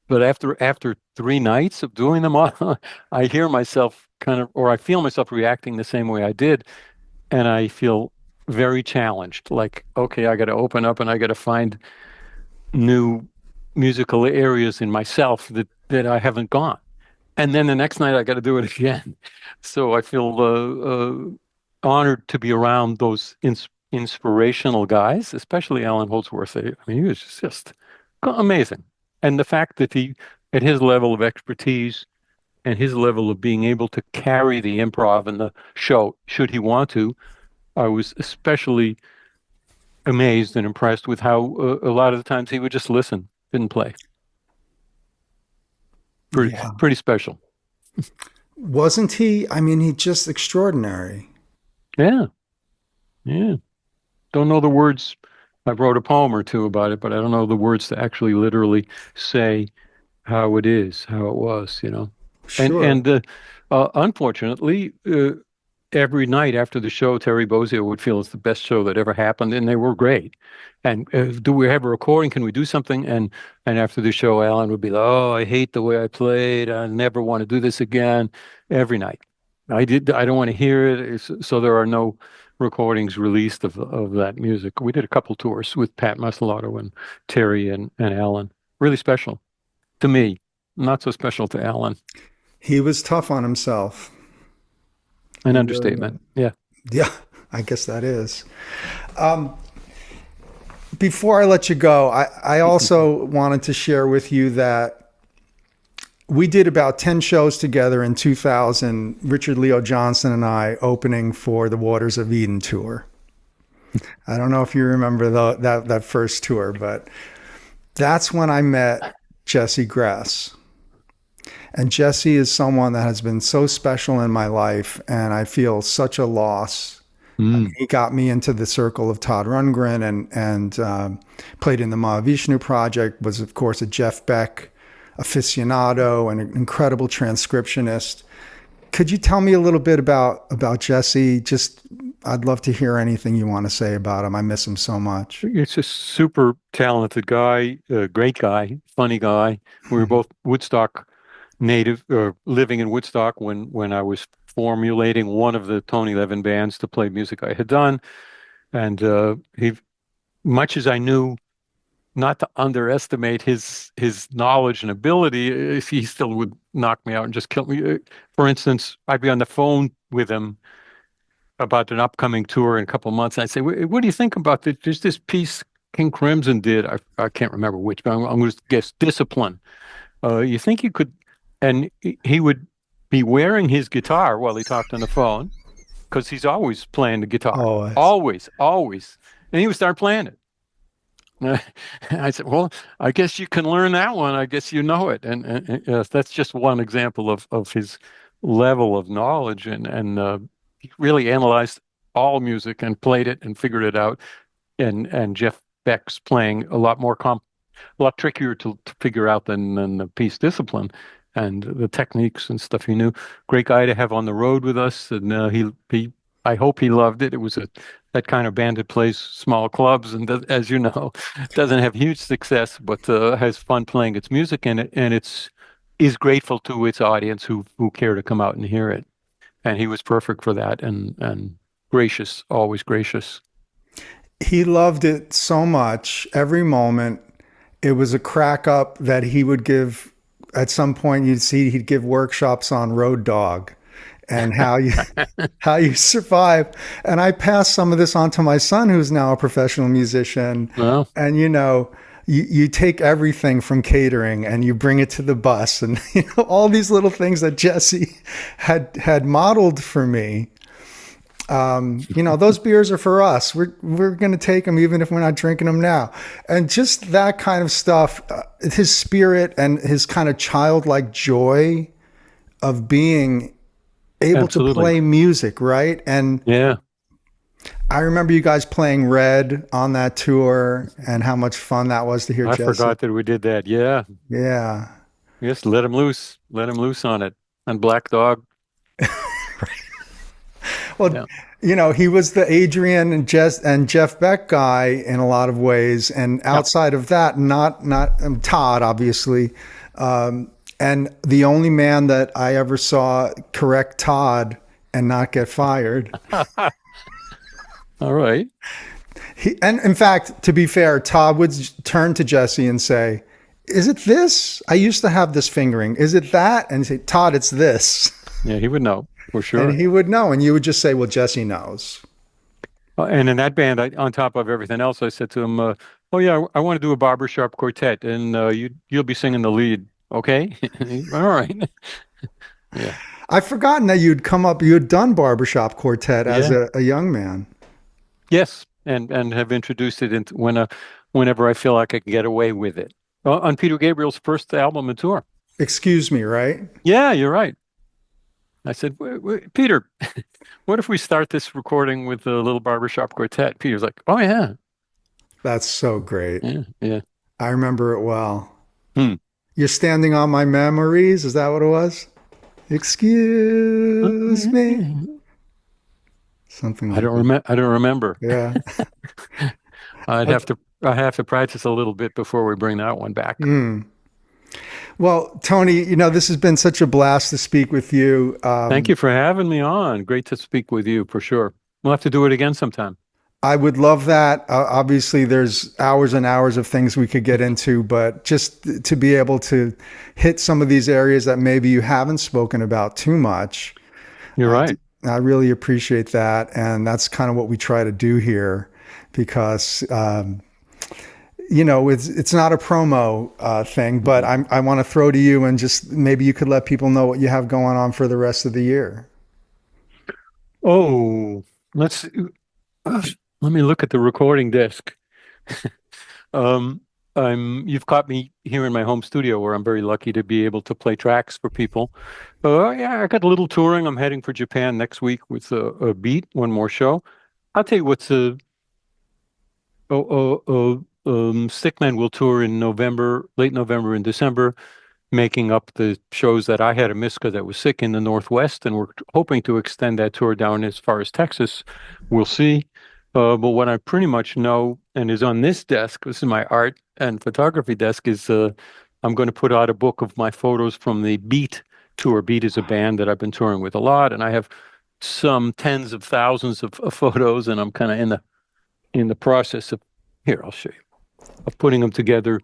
But after 3 nights of doing them all, I hear myself kind of, or I feel myself reacting the same way I did, and I feel very challenged. Like, okay, I got to open up and I got to find new musical areas in myself that I haven't gone. And then the next night I got to do it again. So I feel honored to be around those inspirational guys, especially Alan Holdsworth. I mean, he was just amazing. And the fact that he, at his level of expertise and his level of being able to carry the improv and the show, should he want to, I was especially amazed and impressed with how a lot of the times he would just listen, didn't play. Yeah. Pretty special. Wasn't he? I mean, he just extraordinary. Yeah, yeah. Don't know the words. I wrote a poem or two about it, but I don't know the words to actually literally say how it is, how it was, you know. Sure. And unfortunately, every night after the show, Terry Bozzio would feel it's the best show that ever happened, and they were great. And do we have a recording? Can we do something? And after the show, Alan would be like, "Oh, I hate the way I played. I never want to do this again." Every night, I did. I don't want to hear it. So there are no recordings released of that music. We did a couple tours with Pat Masalato and Terry and Alan. Really special to me, not so special to Alan. He was tough on himself. An He really understatement. was. Yeah. Yeah, I guess that is. Um, Before I let you go, I also wanted to share with you that we did about 10 shows together in 2000, Richard Leo Johnson and I opening for the Waters of Eden tour. I don't know if you remember that first tour, but that's when I met Jesse Gress. And Jesse is someone that has been so special in my life, and I feel such a loss. He got me into the circle of Todd Rundgren and played in the Mahavishnu Project, was, of course, a Jeff Beck aficionado and an incredible transcriptionist. Could you tell me a little bit about Jesse? Just, I'd love to hear anything you want to say about him. I miss him so much. It's a super talented guy, a great guy, funny guy. We were both Woodstock native, or living in Woodstock when I was formulating one of the Tony Levin bands to play music I had done. And he, much as I knew not to underestimate his knowledge and ability, he still would knock me out and just kill me. For instance, I'd be on the phone with him about an upcoming tour in a couple of months. And I'd say, what do you think about this? There's this piece King Crimson did. I can't remember which, but I'm going to guess Discipline. You think you could? And he would be wearing his guitar while he talked on the phone, because he's always playing the guitar. Always. And he would start playing it. I said, well, I guess you can learn that one. I guess you know it. And that's just one example of his level of knowledge. And he really analyzed all music and played it and figured it out. And Jeff Beck's playing a lot trickier to figure out than the piece Discipline, and the techniques and stuff he knew. Great guy to have on the road with us. And I hope he loved it. It was that kind of band that plays small clubs and as you know, doesn't have huge success, but has fun playing its music, and is grateful to its audience who care to come out and hear it. And he was perfect for that, and gracious, always gracious. He loved it so much. Every moment, it was a crack up that he would give. At some point, you'd see he'd give workshops on Road Dog and how you survive. And I passed some of this on to my son, who's now a professional musician. Well, and you take everything from catering and you bring it to the bus, and all these little things that Jesse had modeled for me. Those beers are for us. We're going to take them even if we're not drinking them now. And just that kind of stuff, his spirit and his kind of childlike joy of being able to play music, right? And yeah, I remember you guys playing Red on that tour and how much fun that was to hear Jesse. I forgot that we did that. Yeah. Yeah. Yes, let him loose on it. And Black Dog. Well, yeah. He was the Adrian and Jeff Beck guy in a lot of ways. And outside of that, not Todd, obviously. And the only man that I ever saw correct Todd and not get fired. All right. And in fact, to be fair, Todd would turn to Jesse and say, is it this? I used to have this fingering. Is it that? And he'd say, Todd, it's this. Yeah, he would know for sure. And he would know. And you would just say, well, Jesse knows. And in that band, on top of everything else, I said to him, oh, yeah, I want to do a barbershop quartet, and you'll be singing the lead. Okay. All right. Yeah. I've forgotten that you had done barbershop quartet as a young man. Yes. And have introduced it into whenever I feel like I can get away with it. On Peter Gabriel's first album and tour. Excuse me, right? Yeah, you're right. I said, Peter, what if we start this recording with a little barbershop quartet? Peter's like, oh, yeah. That's so great. Yeah. I remember it well. You're standing on my memories. Is that what it was? Excuse me. Something like that. I don't remember. Yeah. I have to practice a little bit before we bring that one back. Well, Tony, this has been such a blast to speak with you. Thank you for having me on. Great to speak with you for sure. We'll have to do it again sometime. I would love that. Obviously, there's hours and hours of things we could get into, but just to be able to hit some of these areas that maybe you haven't spoken about too much. You're right. I really appreciate that. And that's kind of what we try to do here, because it's not a promo thing, but I want to throw to you and just maybe you could let people know what you have going on for the rest of the year. Oh, let's let me look at the recording desk. Um, you've caught me here in my home studio where I'm very lucky to be able to play tracks for people. Yeah, I got a little touring. I'm heading for Japan next week with a beat, one more show. I'll tell you what's Stickman will tour in November, late November and December, making up the shows that I had to miss because I was sick in the Northwest, and we're hoping to extend that tour down as far as Texas. We'll see. But what I pretty much know and is on this desk, this is my art and photography desk, is I'm going to put out a book of my photos from the Beat tour. Beat is a band that I've been touring with a lot, and I have some tens of thousands of photos, and I'm kind of in the process of, here, I'll show you, of putting them together.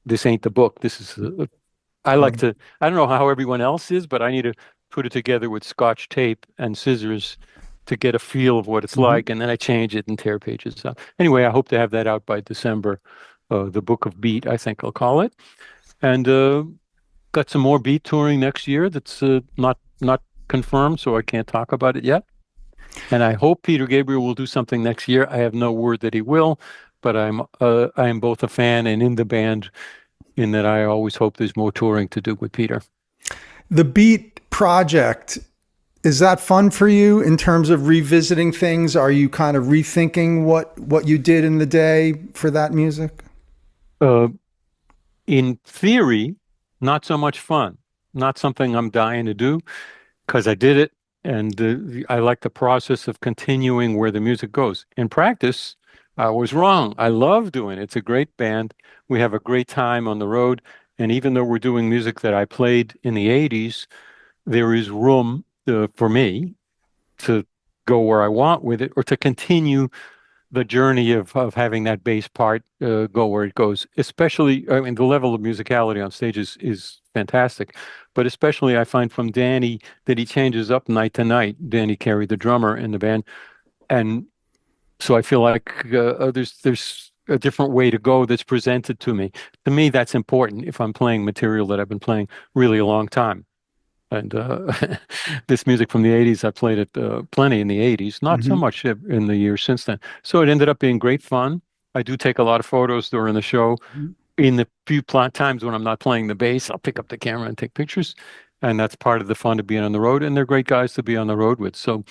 This ain't the book. This is, I like to, I don't know how everyone else is, but I need to put it together with Scotch tape and scissors to get a feel of what it's like. And then I change it and tear pages out. Anyway, I hope to have that out by December. The Book of Beat, I think I'll call it. And got some more Beat touring next year that's not confirmed, so I can't talk about it yet. And I hope Peter Gabriel will do something next year. I have no word that he will, but I am both a fan and in the band, in that I always hope there's more touring to do with Peter. The Beat project, is that fun for you in terms of revisiting things? Are you kind of rethinking what you did in the day for that music? In theory, not so much fun. Not something I'm dying to do because I did it. And I like the process of continuing where the music goes. In practice, I was wrong. I love doing it. It's a great band. We have a great time on the road. And even though we're doing music that I played in the 80s, there is room for me to go where I want with it or to continue the journey of having that bass part go where it goes. Especially, I mean, the level of musicality on stage is fantastic. But especially I find from Danny that he changes up night to night. Danny Carey, the drummer in the band. And so I feel like there's a different way to go that's presented to me. To me, that's important if I'm playing material that I've been playing really a long time. And this music from the 80s, I played it plenty in the 80s, not so much in the years since then. So it ended up being great fun. I do take a lot of photos during the show. In the few times when I'm not playing the bass, I'll pick up the camera and take pictures. And that's part of the fun of being on the road. And they're great guys to be on the road with. So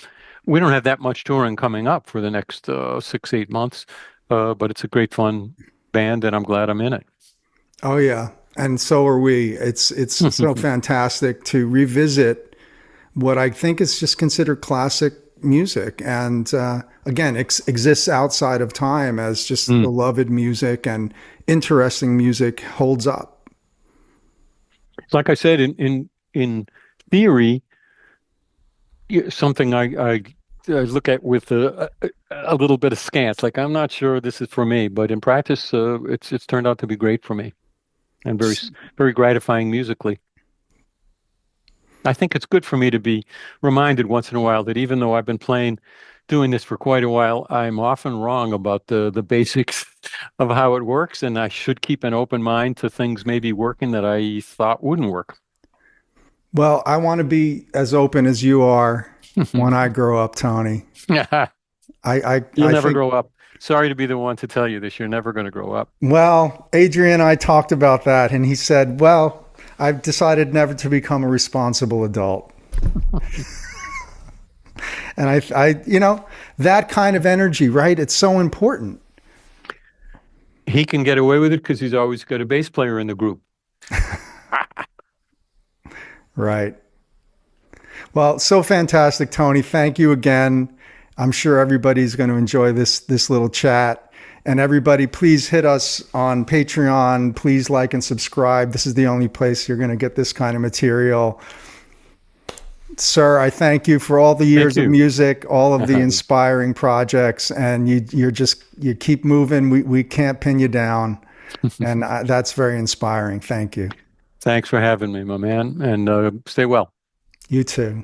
we don't have that much touring coming up for the next 6-8 months. But it's a great fun band, and I'm glad I'm in it. Oh, yeah. And so are we. It's so fantastic to revisit what I think is just considered classic music. And again, exists outside of time as just beloved music, and interesting music holds up. Like I said, in theory, something I look at with a little bit of scant. Like, I'm not sure this is for me, but in practice, it's turned out to be great for me and very, very gratifying musically. I think it's good for me to be reminded once in a while that even though I've been doing this for quite a while, I'm often wrong about the basics of how it works, and I should keep an open mind to things maybe working that I thought wouldn't work. Well, I want to be as open as you are when I grow up, Tony. You'll I never think, grow up. Sorry to be the one to tell you this. You're never going to grow up. well, Adrian and I talked about that, and he said, well, I've decided never to become a responsible adult. And I, that kind of energy, right? It's so important. He can get away with it because he's always got a bass player in the group. Right. Well, so fantastic, Tony. Thank you again. I'm sure everybody's going to enjoy this little chat. And everybody, please hit us on Patreon. Please like and subscribe. This is the only place you're going to get this kind of material. Sir, I thank you for all the years of music, all of the inspiring projects, and you keep moving. We can't pin you down, and that's very inspiring. Thank you. Thanks for having me, my man, and stay well. You too.